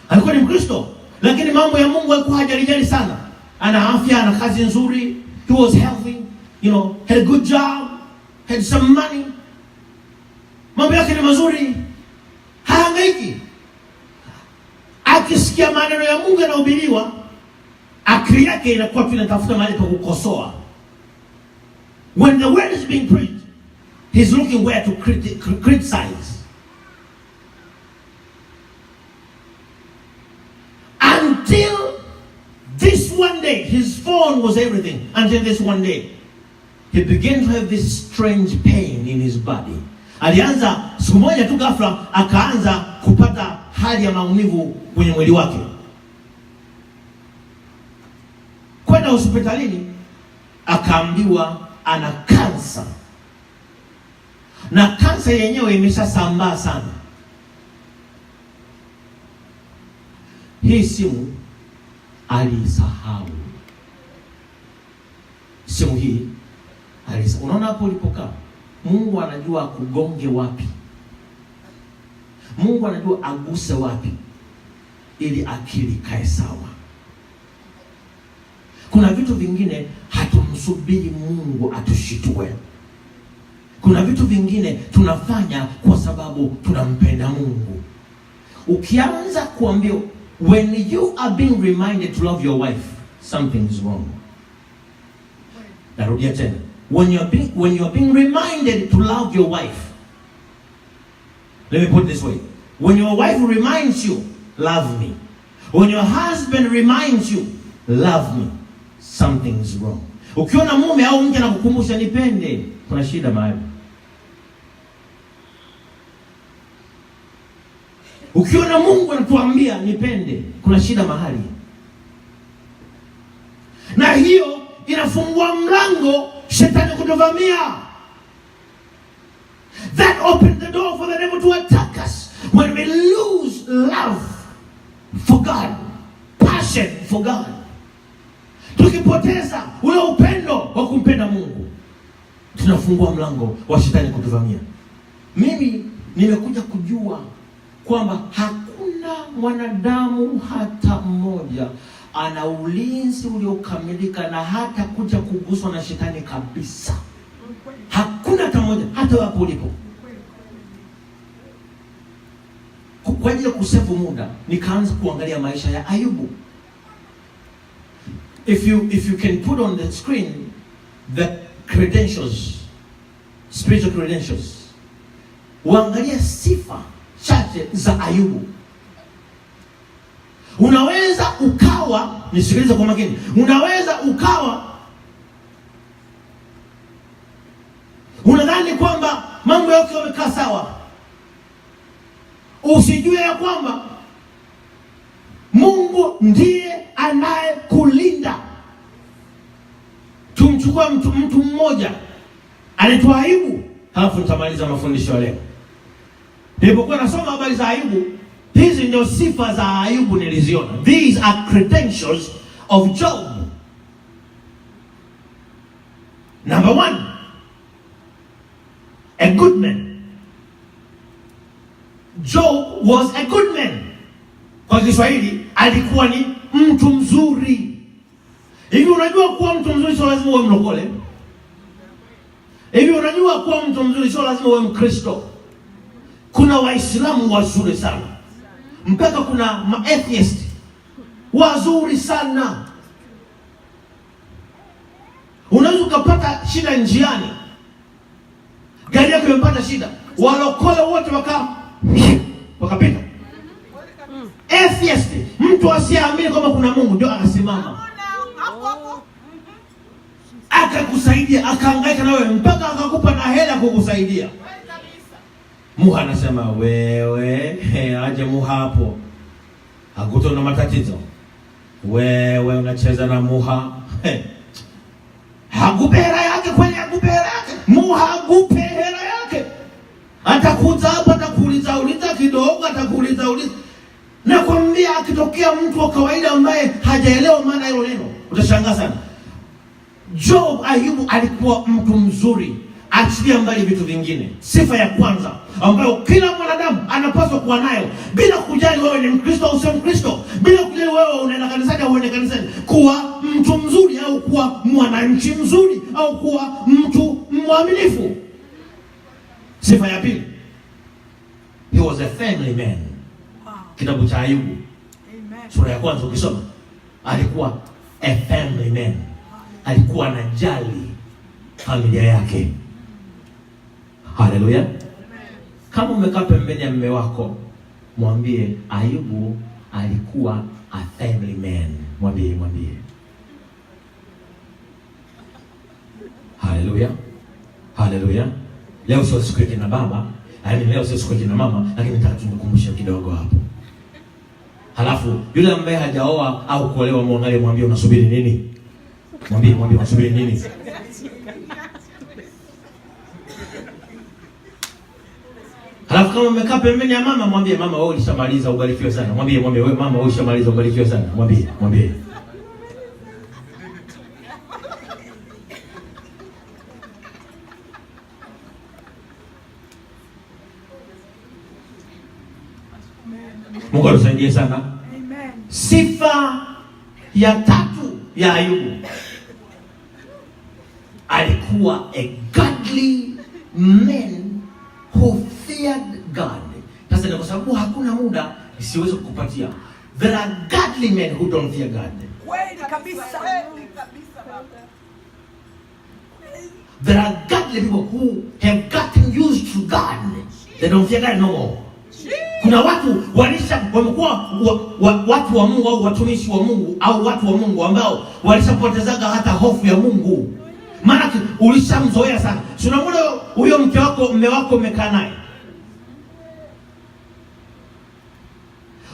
Speaker 1: Alikuwa ni Mkristo, lakini mambo ya Mungu alikuwa hajalijali sana. Ana afya, ana kazi nzuri, he was healthy, had a good job, had some money. Mambo yake ni mazuri. Hahangaiki. Akisikia maneno ya Mungu yanahubiriwa, akili yake inakuwa tu inatafuta mahali pa kukosoa. When the word is being preached, he's looking where to criticize. Until this one day, his phone was everything. Until this one day, he began to have this strange pain in his body. Alianza siku moja tu ghafla akaanza kupata hali ya maumivu kwenye mwili wake. Kwenda hospitalini akaambiwa ana kansa. Na kansa yenyewe imeshasambaa sana. Hii simu alisahau. Simu hii alisahau. Unaona hapo ulipokaa? Mungu anajua akugonge wapi. Mungu anajua aguse wapi ili akili kae sawa. Kuna vitu vingine hatumsubiri Mungu atushitue. Kuna vitu vingine tunafanya kwa sababu tunampenda Mungu. Ukianza kuambia, when you are being reminded to love your wife, something is wrong. Narudia tena. When you are being reminded to love your wife, let me put it this way. When your wife reminds you, love me. When your husband reminds you, love me, something is wrong. Ukiona mume au mke anakukumbusha nipende, kuna shida mahali. Ukiona Mungu anatuambia nipende, kuna shida mahali. Na hiyo inafungua mlango shetani kutuvamia. That opened the door for the devil to attack us. When we lose love for God, passion for God, tukipoteza ule upendo wa kumpenda Mungu, tunafungua mlango wa shetani kutuvamia. Mimi nimekuja kujua kwamba hakuna mwanadamu hata mmoja ana ulinzi uliokamilika na hata kuja kuguswa na shetani kabisa. Hakuna hata mmoja, hata wapo ulipo. Kwa ajili ya kusevu muda, nikaanza kuangalia maisha ya Ayubu. If you can put on the screen the credentials, spiritual credentials, uangalia sifa chache za Ayubu. Unaweza ukawa, nisikilize kwa makini, unaweza ukawa Unadhani kwamba mambo yako yamekaa sawa. Usijue ya kwamba Mungu ndiye anayekulinda. Tumchukua mtu mmoja anaitwa Ayubu, halafu nitamaliza mafundisho ya leo. Nilipokuwa nasoma habari za Ayubu, hizi ndio sifa za Ayubu niliziona. These are credentials of Job. Number 1, a good man. Job was a good man. Kwa Kiswahili alikuwa ni mtu mzuri. Hivi unajua kuwa mtu mzuri sio lazima uwe mlokole? Hivi unajua kuwa mtu mzuri sio lazima uwe Mkristo? Kuna Waislamu wazuri sana, mpaka kuna atheist wazuri sana. Unaweza ukapata shida njiani, gari yako imepata shida, walokole wote wakapita. Atheist, mtu asiamini kwamba kuna Mungu, ndio akasimama akakusaidia, akahangaika nawe mpaka akakupa na hela kukusaidia. Muha anasema wewe, aje Muha hapo, hakutona matatizo. Wewe unacheza na Muha. Hakupe hela yake, kweli hakupe hela yake. Muha hakupe hela yake. Atakuza hapa, atakuuliza kidogo, atakuuliza. Nakwambia akitokea mtu wa kawaida ambaye hajaelewa maana hilo neno, utashangaa sana. Ayubu alikuwa mtu mzuri, achilia mbali vitu vingine. Sifa ya kwanza ambayo kila mwanadamu anapaswa kuwa nayo, bila kujali wewe ni Mkristo au sio Mkristo, bila kujali wewe unaenda kanisani au unaenda kanisani, kuwa mtu mzuri au kuwa mwananchi mzuri au kuwa mtu mwaminifu. Sifa ya pili, he was a family man. Kitabu cha Ayubu sura ya kwanza ukisoma, alikuwa a family man. Alikuwa anajali familia yake. Haleluya. Kama umekaa pembeni ya mume wako, mwambie Ayubu alikuwa a family man. Mwambie. Haleluya. Leo sio siku ya kina baba, leo sio siku ya kina mama, lakini nataka tukukumbushe kidogo hapo. Halafu yule ambaye hajaoa au kuolewa, muangalie, mwambie unasubiri nini? Mwambie unasubiri nini? Halafu kama umekaa pembeni ya mama, mwambie mama, wewe ulishamaliza, ubarikiwe sana. Mwambie wewe mama, wewe ulishamaliza, ubarikiwe sana. Mwambie. Mungu atusaidie sana. Amen. Sifa ya tatu ya Ayubu, alikuwa a godly man who feared God. Sasa ni kwa sababu hakuna muda, siwezi kukupatia. There are godly men who don't fear God.
Speaker 2: Kweli kabisa.
Speaker 1: There are godly people who have gotten used to God. They don't fear God no more. Kuna watu wamekuwa watu wa Mungu au watumishi wa Mungu au watu wa Mungu ambao walishapotezaga hata hofu ya Mungu. Maana ulishamzoea sana. Si unamwona huyo mume wako umekaa naye,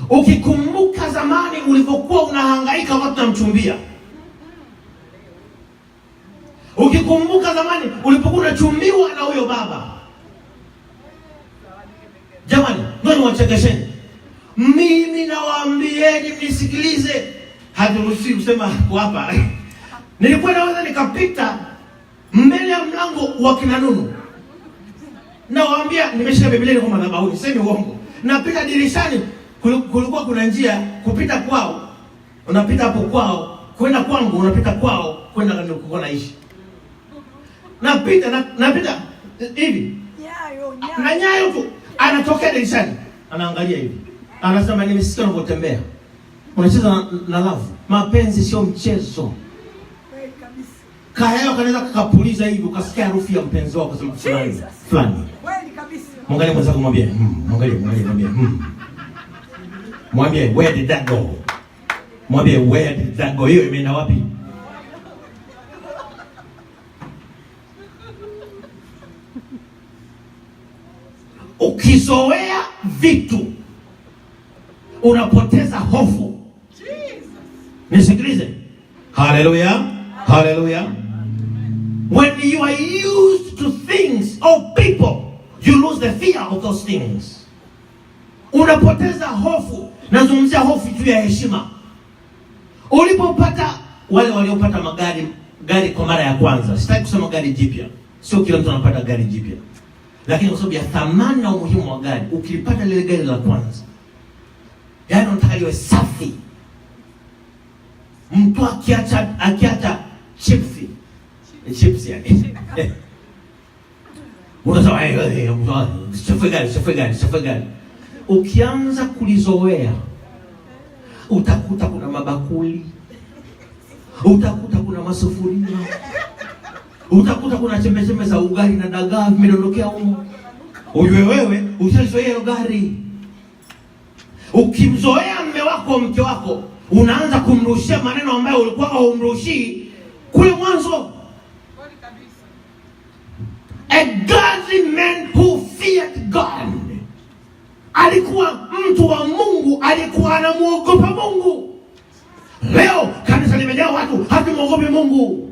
Speaker 1: ukikumbuka zamani ulivyokuwa unahangaika wakati unamchumbia, ukikumbuka zamani ulipokuwa unachumbiwa na huyo baba. Jamani, ngoja niwachekesheni. Mimi nawaambieni, mnisikilize. Haturuhusi kusema hapa. Nilikuwa naweza nikapita mbele ya mlango wa kina Nunu, nawaambia, nimeshika Biblia kwa madhabahu, sisemi uongo. Napita dirishani, kulikuwa kuna njia kupita kwao, unapita hapo kwao kwenda kwangu, unapita kwao kwenda nilikokuwa naishi. Napita hivi nyayo tu, anatokea dirishani, anaangalia hivi, anasema, nimesikia unapotembea unacheza na love. Mapenzi sio mchezo. Kaya kanaweza kukapuliza hivi, ukasikia harufu ya mpenzi wako fulani.
Speaker 2: Kweli kabisa.
Speaker 1: Mwangalie mwanzo kumwambia, mwambie, where did that go? Mwambie, where did that go? Hiyo imeenda wapi? Ukizoea vitu unapoteza hofu. Nisikilize. Hallelujah. Hallelujah. When you are used to things or people, you lose the fear of those things. Unapoteza hofu. Nazungumzia hofu juu ya heshima. Ulipopata, wale waliopata gari kwa mara ya kwanza, sitaki kusema gari jipya. Sio kila mtu anapata gari jipya. Lakini kwa sababu ya thamani na umuhimu wa gari, ukilipata lile gari la kwanza, yaani unataka liwe safi. Mtu akiacha chips yani. Unasema chafue gari. Ukianza kulizoea, utakuta kuna mabakuli, utakuta kuna masufuria, utakuta kuna chembe za ugali na dagaa vimedondokea huko. Ujue wewe ushazoea hilo gari. Ukimzoea mume wako, mke wako, unaanza kumrushia maneno ambayo ulikuwa haumrushii kule mwanzo. A godly man who feared God. Alikuwa mtu wa Mungu, alikuwa anamuogopa Mungu. Leo kanisa limejaa watu hatumuogopi Mungu.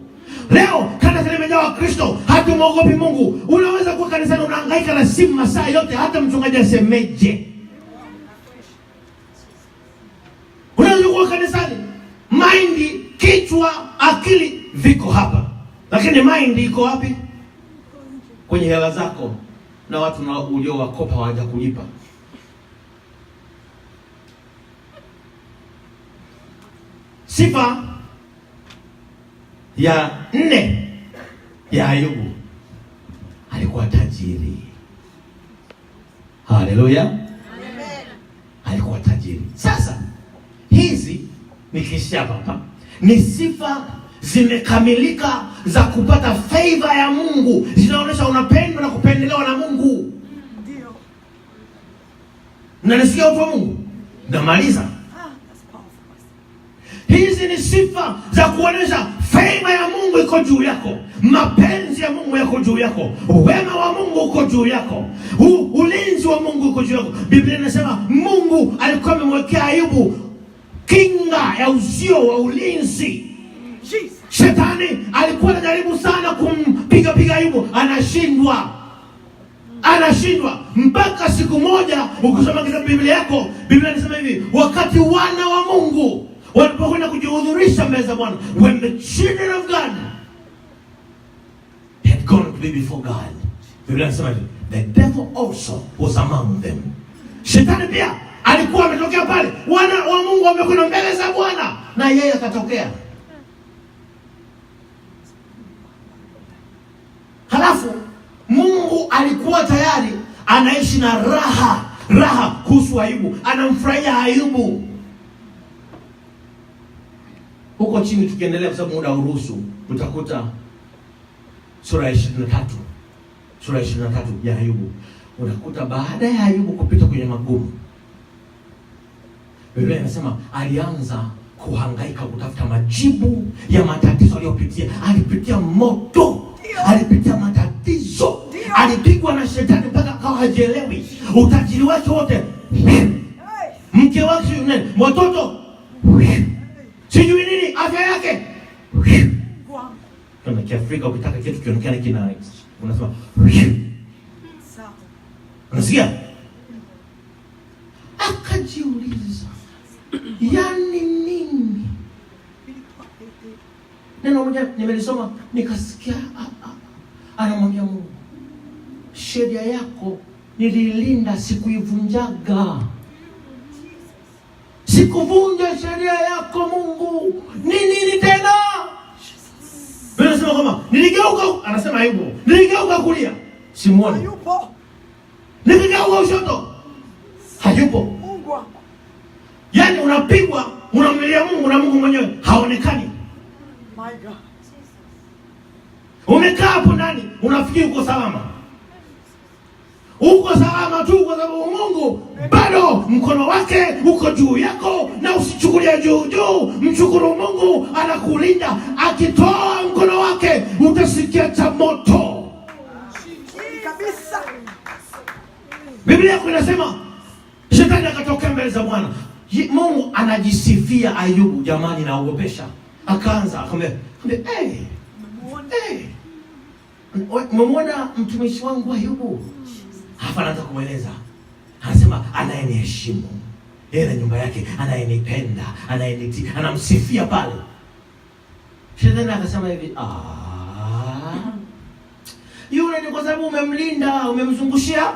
Speaker 1: Leo kanisa limejaa Wakristo hatumuogopi Mungu. Unaweza kuwa kanisani unahangaika na simu masaa yote, hata mchungaji asemeje. Unaweza kuwa kanisani mind, kichwa, akili viko hapa, lakini mind iko wapi? Kwenye hela zako na watu na uliowakopa hawaja kulipa. Sifa ya 4 ya Ayubu, alikuwa tajiri. Haleluya. Amen. Alikuwa tajiri. Sasa hizi nikishia hapa ni sifa zimekamilika za kupata favor ya Mungu. Zinaonyesha unapendwa na kupendelewa na Mungu. Ndio. Mnanisikia watu wa Mungu? Namaliza. Hizi ni sifa za kuonyesha favor ya Mungu iko juu yako. Mapenzi ya Mungu yako juu yako. Wema wa Mungu uko juu yako. Ulinzi wa Mungu uko juu yako. Biblia inasema Mungu alikuwa amemwekea Ayubu kinga ya uzio wa ulinzi. Shetani alikuwa anajaribu sana kumpiga Ayubu, anashindwa mpaka siku moja. Ukisoma kitabu Biblia yako, Biblia inasema hivi, wakati wana wa Mungu walipokwenda kujihudhurisha mbele za Bwana, when the children of God had gone to be before God, Biblia inasema hivi, the devil also was among them. Shetani pia alikuwa ametokea pale. Wana wa Mungu wamekwenda mbele za Bwana na yeye akatokea. Halafu Mungu alikuwa tayari anaishi na raha kuhusu Ayubu, anamfurahia Ayubu. Huko chini tukiendelea, kwa sababu muda uruhusu, utakuta sura ya 23 ya Ayubu. Unakuta baada ya Ayubu kupita kwenye magumu, Biblia inasema alianza kuhangaika kutafuta majibu ya matatizo aliyopitia. Alipitia moto, alipitia matatizo, alipigwa na shetani mpaka akawa hajielewi. Utajiri wake wote, mke wake, watoto, sijui nini, afya yake. Kama Kiafrika ukitaka kitu kionekane kina, unasema sawa. Unasikia? Akajiuliza, yani nini? Neno moja nimelisoma nikasikia, anamwambia Mungu, sheria yako nililinda, sikuivunjaga. Sikuvunja sheria yako Mungu. Nini tena? Biblia inasema kama niligeuka, anasema Ayubu, niligeuka kulia, simuoni. Hayupo. Niligeuka kushoto, hayupo. Mungu wako. Yaani unapigwa, unamlilia Mungu na Mungu mwenyewe haonekani. My God. Umekaa hapo ndani unafikiri uko salama. Uko salama tu kwa sababu Mungu bado mkono wake uko juu yako, na usichukulia juu. Mshukuru Mungu, anakulinda. Akitoa mkono wake utasikia cha moto. Kabisa. Biblia yako inasema shetani akatokea mbele za Bwana. Mungu anajisifia Ayubu, jamani, naogopesha. Akaanza akamwambia, umemwona mtumishi wangu Ayubu? Hapa anaanza kumweleza. Anasema anayeniheshimu yeye na nyumba yake, anayenipenda, anayenitii, anamsifia pale. Shetani akasema hivi, yule ni kwa sababu umemlinda, umemzungushia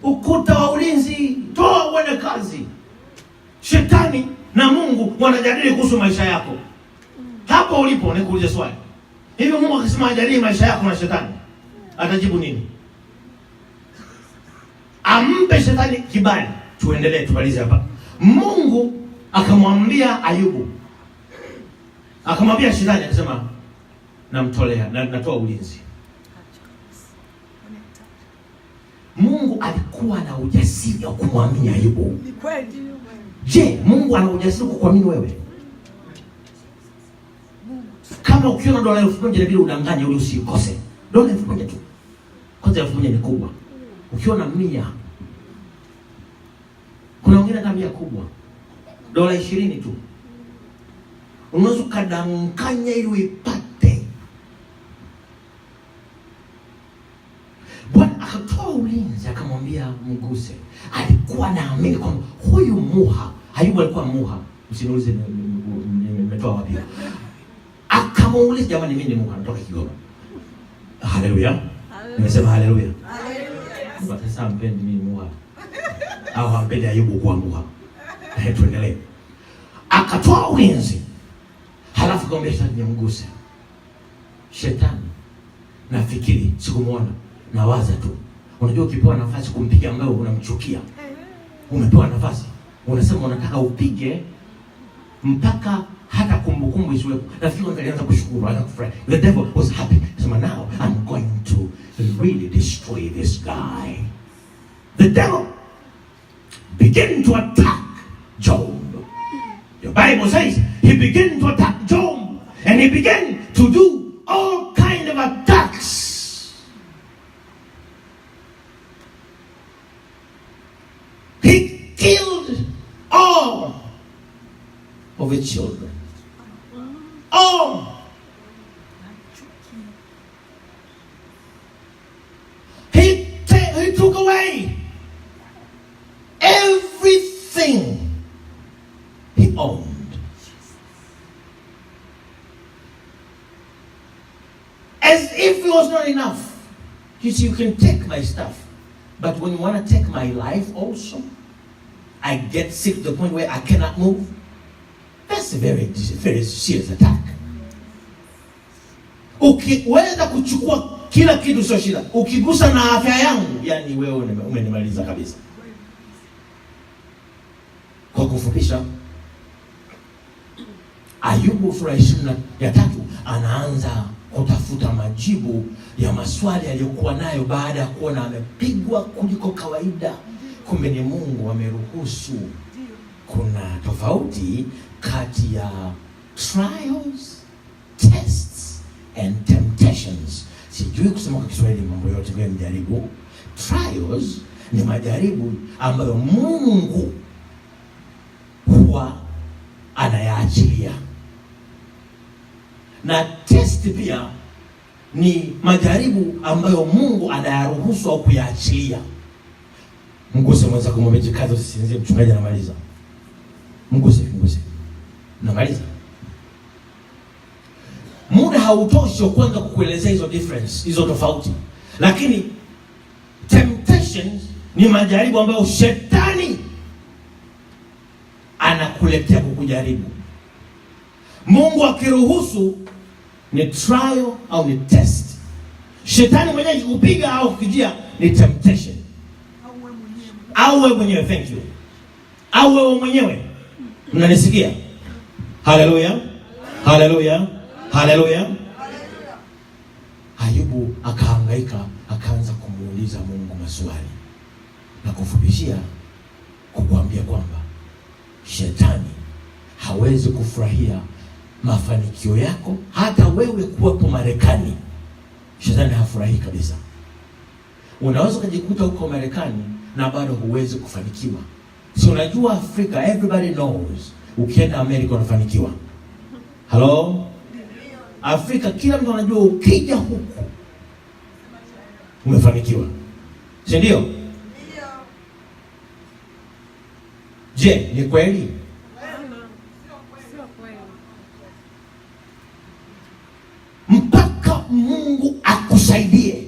Speaker 1: ukuta wa ulinzi. Toa uone kazi. Shetani na Mungu wanajadili kuhusu maisha yako. Hapo ulipo nikuulize swali. Hivi Mungu akisema ajadili maisha yako na shetani, atajibu nini? Ampe shetani kibali. Tuendelee, tumalize hapa. Mungu akamwambia Ayubu, akamwambia shetani, akasema namtolea, natoa ulinzi. Mungu alikuwa na ujasiri wa kumwamini Ayubu.
Speaker 2: Ni kweli.
Speaker 1: Je, Mungu ana ujasiri wa kukuamini wewe? Kama ukiona dola 1000 inabidi udanganye ili usikose. Dola 1000 tu. Kwanza 1000 ni kubwa. Ukiona 100, kuna wengine hata 100 kubwa. Dola 20 tu. Unaweza kadanganya ili uipate. Bwana akatoa ulinzi, akamwambia mguse. Alikuwa naamini kwamba huyu muha, Ayubu alikuwa muha. Msiniulize nimetoa wapi. Akamuuliza, jamani, mimi ni muha, natoka Kigoma. Haleluya. Nimesema haleluya. Haleluya. Sasa mpendi mimi muha au hampendi Ayubu kwa muha? Tuendelee. Akatoa ulinzi. Halafu akamwambia shetani mguse. Shetani, nafikiri sikumuona, nawaza tu. Unajua ukipewa nafasi kumpiga ambao unamchukia, umepewa nafasi, unasema unataka upige mpaka hata kumbukumbu isiwepo. Nafikiri alianza kushukuru, alianza kufurahi. The devil was happy. Sema, now I'm going to really destroy this guy. The devil began to attack Job. The Bible says he began to attack Job, and he began to do all kind of attacks. He killed all of his children. All. He took away everything he owned. As if it was not enough. You see, you can take my stuff, but when you want to take my life also, I get sick to the point where I cannot move. That's a very serious attack. Ukiweza kuchukua kila kitu sio shida. Ukigusa na afya yangu, yani wewe umenimaliza kabisa. Kwa kufupisha, Ayubu sura ya 3 anaanza kutafuta majibu ya maswali aliyokuwa nayo baada ya kuona amepigwa kuliko kawaida. Kumbe ni Mungu ameruhusu. Kuna tofauti kati ya trials, tests and temptations. Sijui kusema kwa Kiswahili mambo yote kwa mjaribu. Trials ni majaribu ambayo Mungu huwa anayaachilia. Na test pia ni majaribu ambayo Mungu anayaruhusu au kuyaachilia. Mguse mwanza kumwambia jikaze usisinzie, mchungaji anamaliza. Mguse. Namaliza. Muda hautoshi kwanza kukuelezea hizo difference, hizo tofauti. Lakini temptations ni majaribu ambayo shetani anakuletea kukujaribu. Mungu akiruhusu ni trial au ni test. Shetani mwenyewe kukupiga au kukujia ni temptation. Au wewe mwenyewe, thank you. Au wewe mwenyewe. Mnanisikia? Haleluya. Haleluya. Haleluya. Ayubu akahangaika, akaanza kumuuliza Mungu maswali. Na kufupishia kukuambia kwamba shetani hawezi kufurahia mafanikio yako. Hata wewe kuwepo Marekani, shetani hafurahi kabisa. unaweza kujikuta huko Marekani na bado huwezi kufanikiwa. Si unajua Afrika, everybody knows, ukienda Amerika unafanikiwa. Hello? Afrika kila mtu anajua ukija huku umefanikiwa. Si ndio? Je, ni kweli? Mpaka Mungu akusaidie.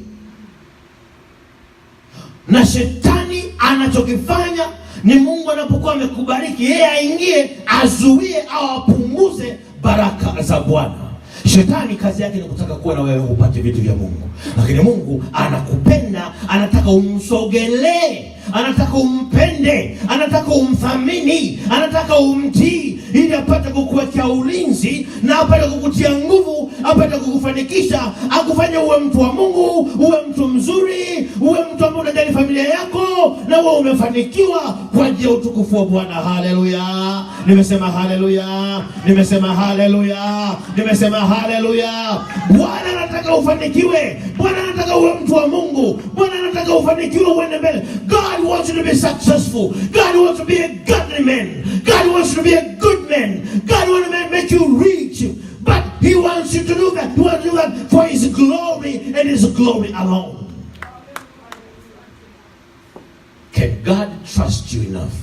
Speaker 1: Na shetani anachokifanya ni Mungu anapokuwa amekubariki, yeye aingie azuie au apunguze baraka za Bwana. Shetani kazi yake ni kutaka kuwa na wewe upate vitu vya Mungu. Lakini Mungu anakupenda, anataka umsogelee, anataka umpende, anataka umthamini, anataka umtii, ili apate kukuwekea ulinzi na apate kukutia nguvu, apate kukufanikisha, akufanye uwe mtu wa Mungu, uwe mtu mzuri, uwe mtu ambaye unajali familia yako, na uwe umefanikiwa kwa ajili ya utukufu wa Bwana. Haleluya! Nimesema haleluya! Nimesema haleluya! Nimesema haleluya! Bwana anataka ufanikiwe. Bwana anataka uwe mtu wa Mungu. Bwana anataka ufanikiwe, uende mbele. God wants you to be successful. God wants to be a godly man. God wants you to be a good man. God wants to make you rich. But He wants you to do that. He wants to do that for His glory and His glory alone. Can God trust you enough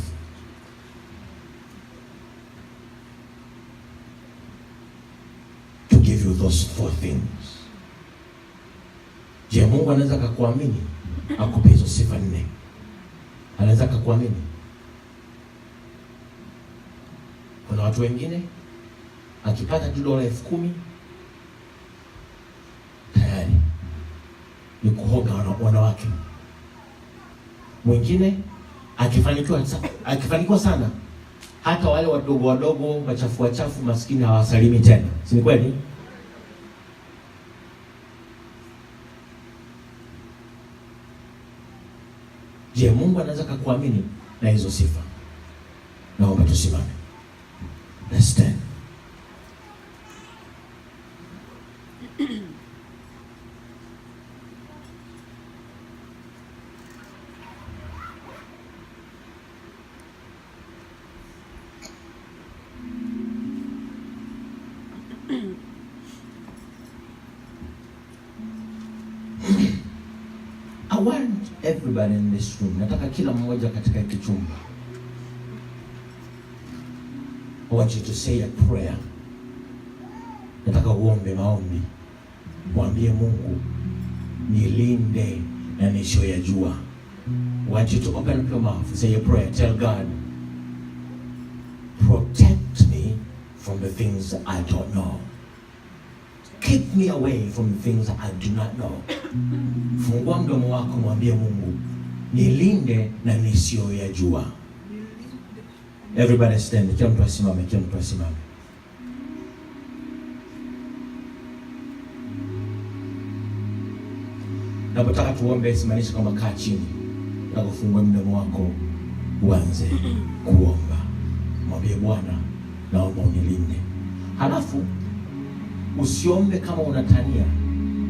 Speaker 1: to give you those 4 things? Je, Mungu anaweza kukuamini akupe hizo sifa 4? Anaweza kukuamini? Kuna watu wengine akipata tu $10,000 tayari ni kuhoga wanawake. Mwingine akifanikiwa sana, hata wale wadogo wachafu maskini hawasalimi tena. Si ni kweli? Je, Mungu anaweza kukuamini na hizo sifa? Naomba tusimame. Let's stand. I want everybody in this room, nataka kila mmoja katika hiki chumba, I want you to say a prayer. Nataka uombe maombi, mwambie Mungu nilinde na nisiyoyajua. I want you to open up your mouth, say a prayer, tell God, protect me from the things I don't know. Keep me away from the things I do not know. Fungua mdomo wako, mwambie Mungu nilinde na nisiyoyajua. Everybody stand. Kila mtu asimame, kila mtu asimame. Napotaka tuombe, simamisha kama kaa chini. Na kufungua mdomo wako, uanze kuomba. Mwambie Bwana, naomba unilinde. Halafu usiombe kama unatania.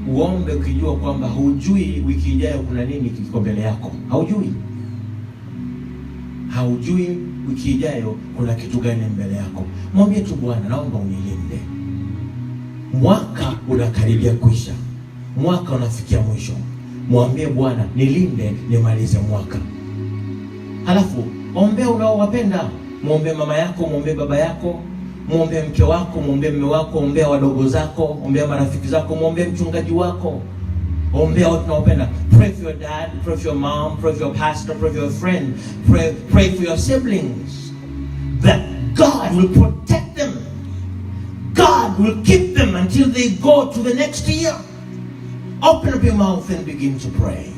Speaker 1: Uombe ukijua kwamba hujui wiki ijayo kuna nini kiko mbele yako. Haujui wiki ijayo kuna kitu gani mbele yako. Mwambie tu Bwana, naomba unilinde. Mwaka unakaribia kuisha. Mwaka unafikia mwisho. Mwambie Bwana, nilinde nimalize mwaka. Halafu ombea unaowapenda. Muombe mama yako, muombe baba yako, muombe mke wako, muombe mume wako, ombea wadogo zako, ombea marafiki zako, muombe mchungaji wako, ombea watu unaopenda. Pray for your dad, pray for your mom, pray for your pastor, pray for your friend, pray for your siblings, that God will protect them. God will keep them until they go to the next year. Open up your mouth and begin to pray.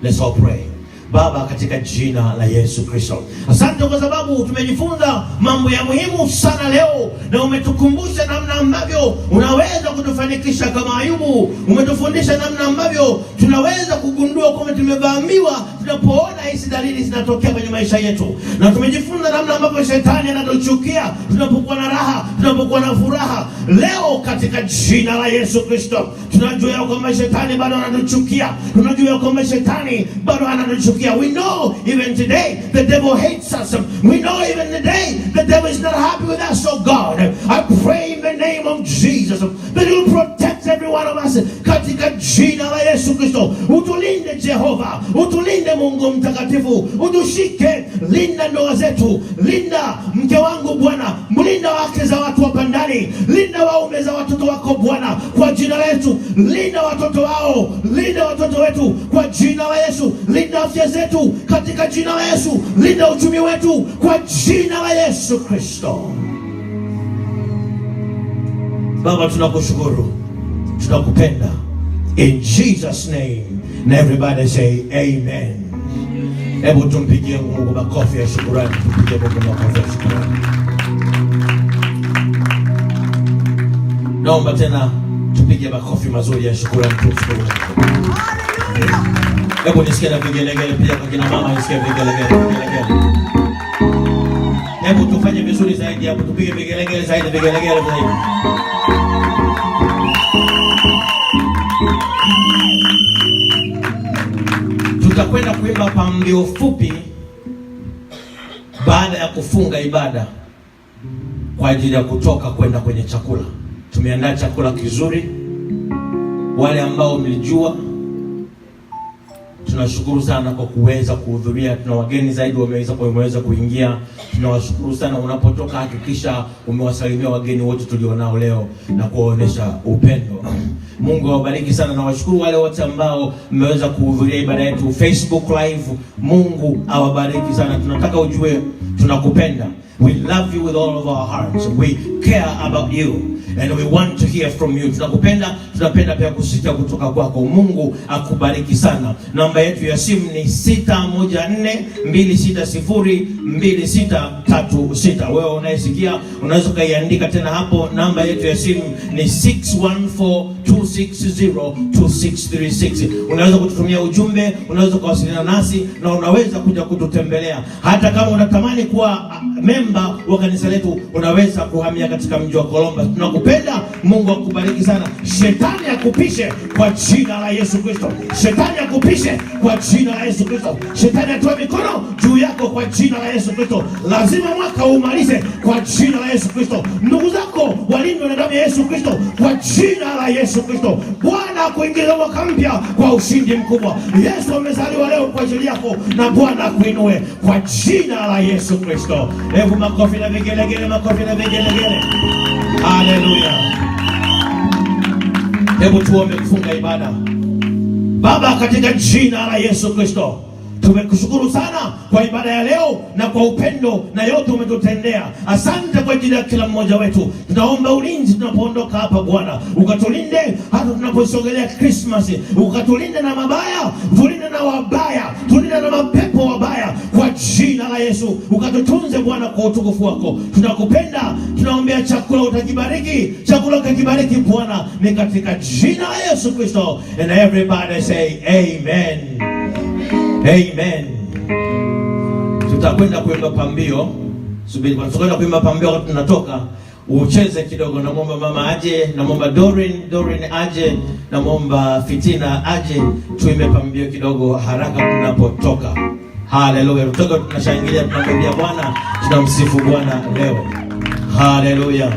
Speaker 1: Let's all pray. Baba, katika jina la Yesu Kristo, asante kwa sababu tumejifunza mambo ya muhimu sana leo, na umetukumbusha namna ambavyo unaweza kutufanikisha kama Ayubu. Umetufundisha namna ambavyo tunaweza kugundua kwamba tumevamiwa tunapoona hizi dalili zinatokea kwenye maisha yetu, na tumejifunza namna ambavyo shetani wanatuchukia, tunapokuwa na raha, tunapokuwa na furaha. Leo katika jina la Yesu Kristo, tunajua ya kwamba shetani bado anatuchukia, tunajua ya kwamba shetani bado anatuchukia. We know even today the devil hates us. We know even today the devil is not happy with us. So God, I pray in the name of Jesus that you protect every one of us katika jina la Yesu Kristo. Utulinde Jehova, utulinde Mungu mtakatifu, utushike, linda ndoa zetu, linda mke wangu Bwana, mlinda wake za watu hapa ndani, linda waume za watoto wako Bwana kwa jina la Yesu, linda watoto wao, linda watoto wetu kwa jina la Yesu, linda afya zetu katika jina la Yesu, linda uchumi wetu kwa jina la Yesu Kristo. Baba, tunakushukuru, tunakupenda, in Jesus name, and everybody say amen. Hebu tumpigie Mungu makofi ya shukrani, tumpigie Mungu makofi ya shukrani. Naomba tena tupige makofi mazuri ya shukrani, tumshukuru Mungu. Hebu nisikie na vigelegele pia kwa kina mama, nisikie vigelegele. Hebu tufanye vizuri zaidi hapo, tupige vigelegele zaidi, vigelegele zaidi. Tutakwenda kuimba pambio fupi baada ya kufunga ibada kwa ajili ya kutoka kwenda kwenye chakula. Tumeandaa chakula kizuri. Wale ambao mlijua, tunashukuru sana kwa kuweza kuhudhuria. Tuna wageni zaidi wameweza kuingia. Tunawashukuru sana. Unapotoka hakikisha umewasalimia wageni wote tulionao leo na kuwaonesha upendo. Mungu awabariki sana. Na washukuru wale wote ambao mmeweza kuhudhuria ibada yetu Facebook live. Mungu awabariki sana. Tunataka ujue tunakupenda. We love you with all of our hearts. We care about you and we want to hear from you. Tunakupenda, tunapenda pia kusikia kutoka kwako. Mungu akubariki sana. Namba yetu ya simu ni 614-260-2636. Wewe unayesikia unaweza kaiandika tena hapo. Namba yetu ya simu ni 614-260-2636. Unaweza kututumia ujumbe, unaweza kuwasiliana nasi, na unaweza kuja kututembelea. Hata kama unatamani kuwa memba wa kanisa letu, unaweza kuhamia katika mji wa Columbus. Tunakupenda. Mungu akubariki sana. Shetani akupishe kwa jina la Yesu Kristo. Shetani akupishe kwa jina la Yesu Kristo. Shetani atoe mikono juu yako kwa jina la Yesu Kristo. Lazima mwaka umalize kwa jina la Yesu Kristo. Ndugu zako walindwe na damu ya Yesu Kristo kwa jina la Yesu Kristo. Bwana akuingize mwaka mpya kwa ushindi mkubwa. Yesu amezaliwa leo kwa ajili yako, na Bwana akuinue kwa jina la Yesu Kristo. Hebu makofi na vigelegele, makofi na vigelegele. Haleluya. Hebu tuombe kufunga ibada. Baba, katika jina la Yesu Kristo, tumekushukuru sana kwa ibada ya leo na kwa upendo na yote umetutendea. Asante kwa ajili ya kila mmoja wetu. Tunaomba ulinzi tunapoondoka hapa Bwana. Ukatulinde hata tunaposogelea Christmas. Ukatulinde na mabaya, tulinde na wabaya, tulinde na mapepo wabaya kwa jina la Yesu. Ukatutunze Bwana kwa utukufu wako. Tunakupenda. Tunaombea chakula utakibariki. Chakula utakibariki Bwana, ni katika jina la Yesu Kristo. And everybody say amen. Amen. Tutakwenda kuimba pambio. Subiri, tutakwenda kuimba pambio. Wakati tunatoka ucheze kidogo. Namwomba mama aje, namwomba Doreen aje, namwomba Fitina aje. Tuimbe pambio kidogo haraka tunapotoka. Haleluya. Tutoka tunashangilia, tunamwimbia Bwana, tunamsifu Bwana leo. Haleluya.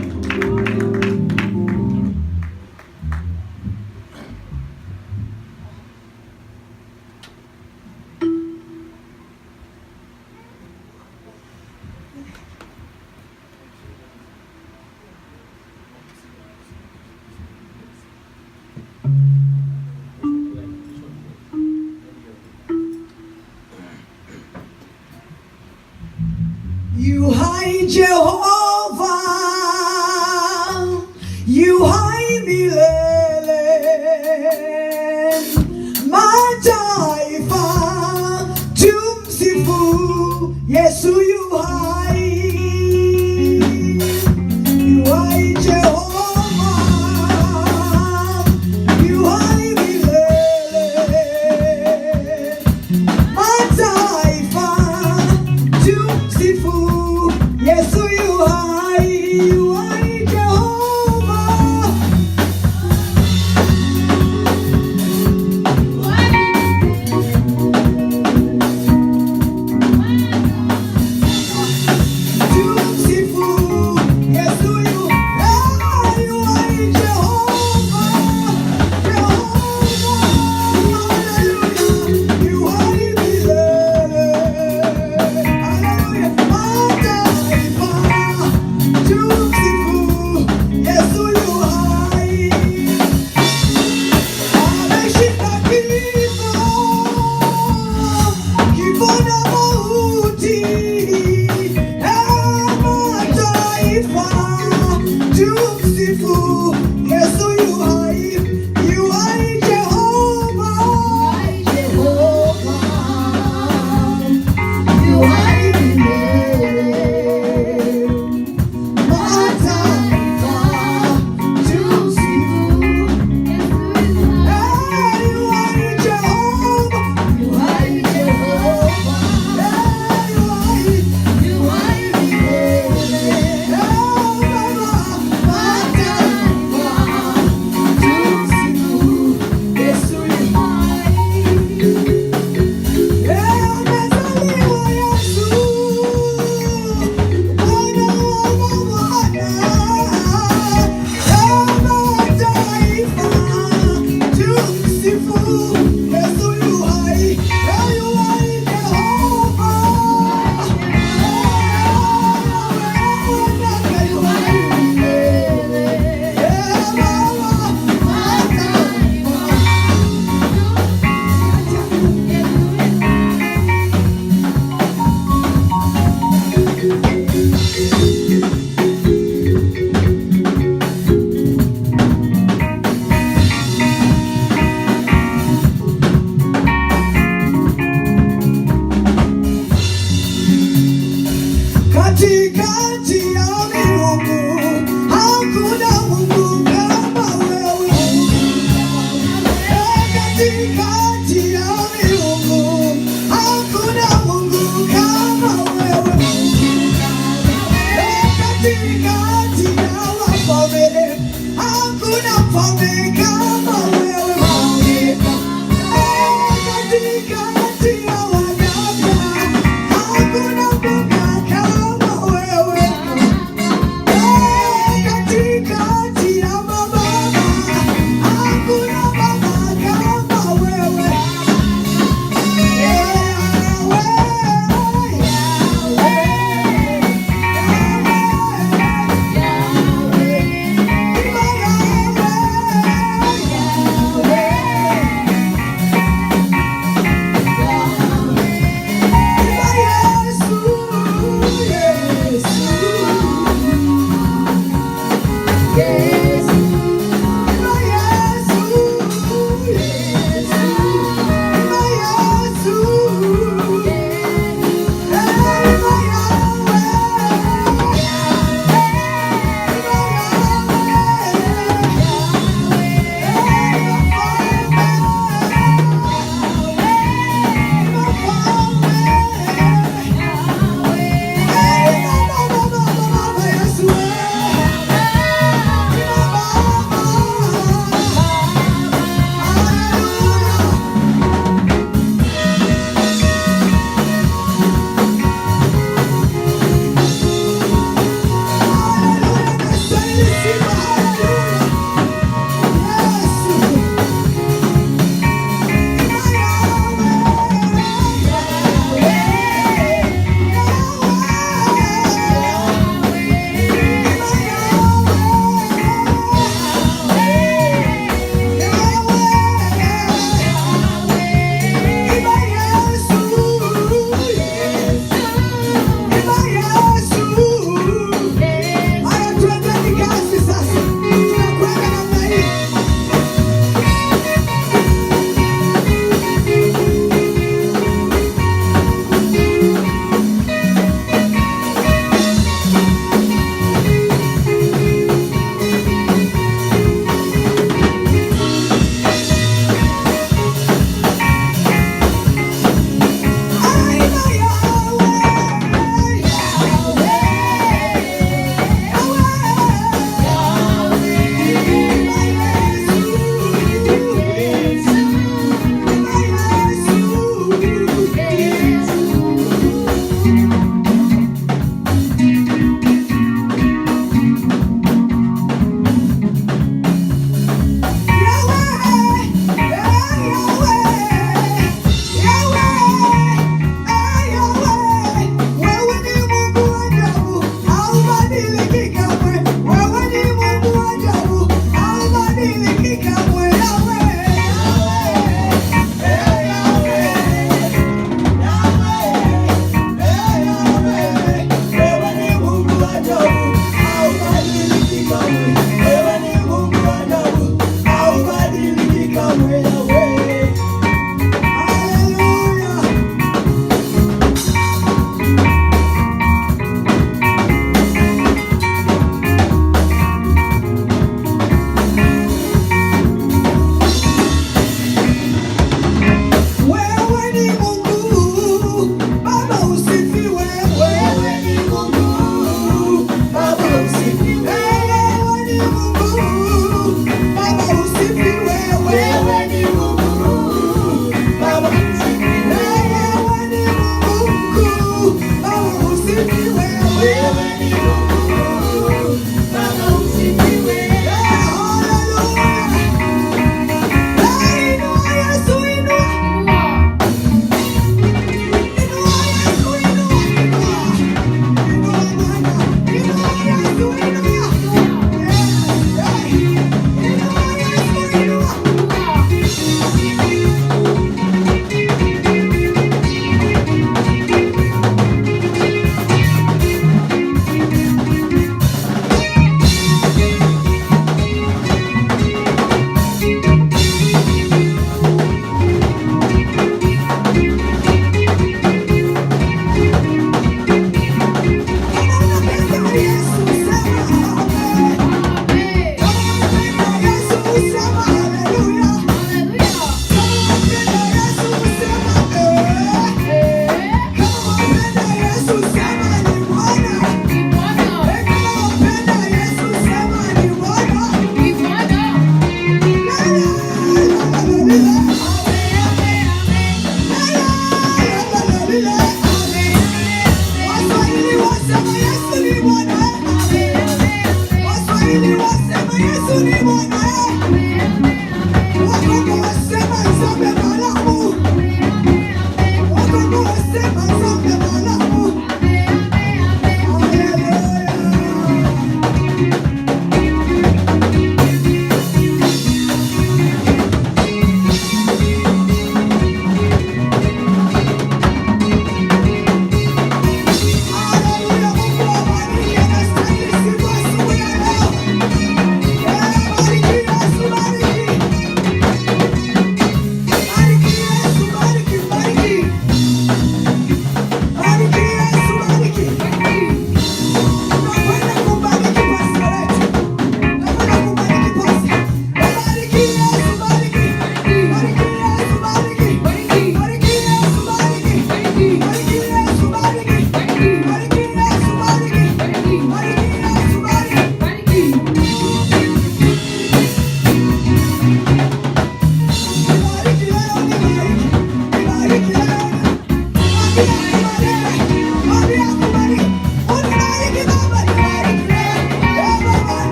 Speaker 2: You high Jehovah, you high milele, mataifa tumsifu Yesu. You high Jehovah, you high milele, mataifa tumsifu Yesu. You Katikati ya miungu hakuna Mungu kama wewe. Katikati ya miungu hakuna Mungu kama wewe. Katikati ya wafalme hakuna mfalme kama wewe. Katikati ya waganga hakuna mganga kama wewe. Katika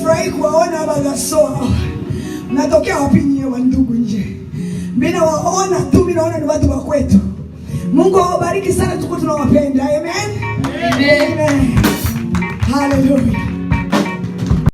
Speaker 2: nafurahi kuwaona bagasoa. Mnatokea wapi nyie wa ndugu nje? Mimi nawaona tu, mimi naona ni watu wa kwetu. Mungu awabariki sana, tuko tunawapenda. Amen. Amen. Hallelujah.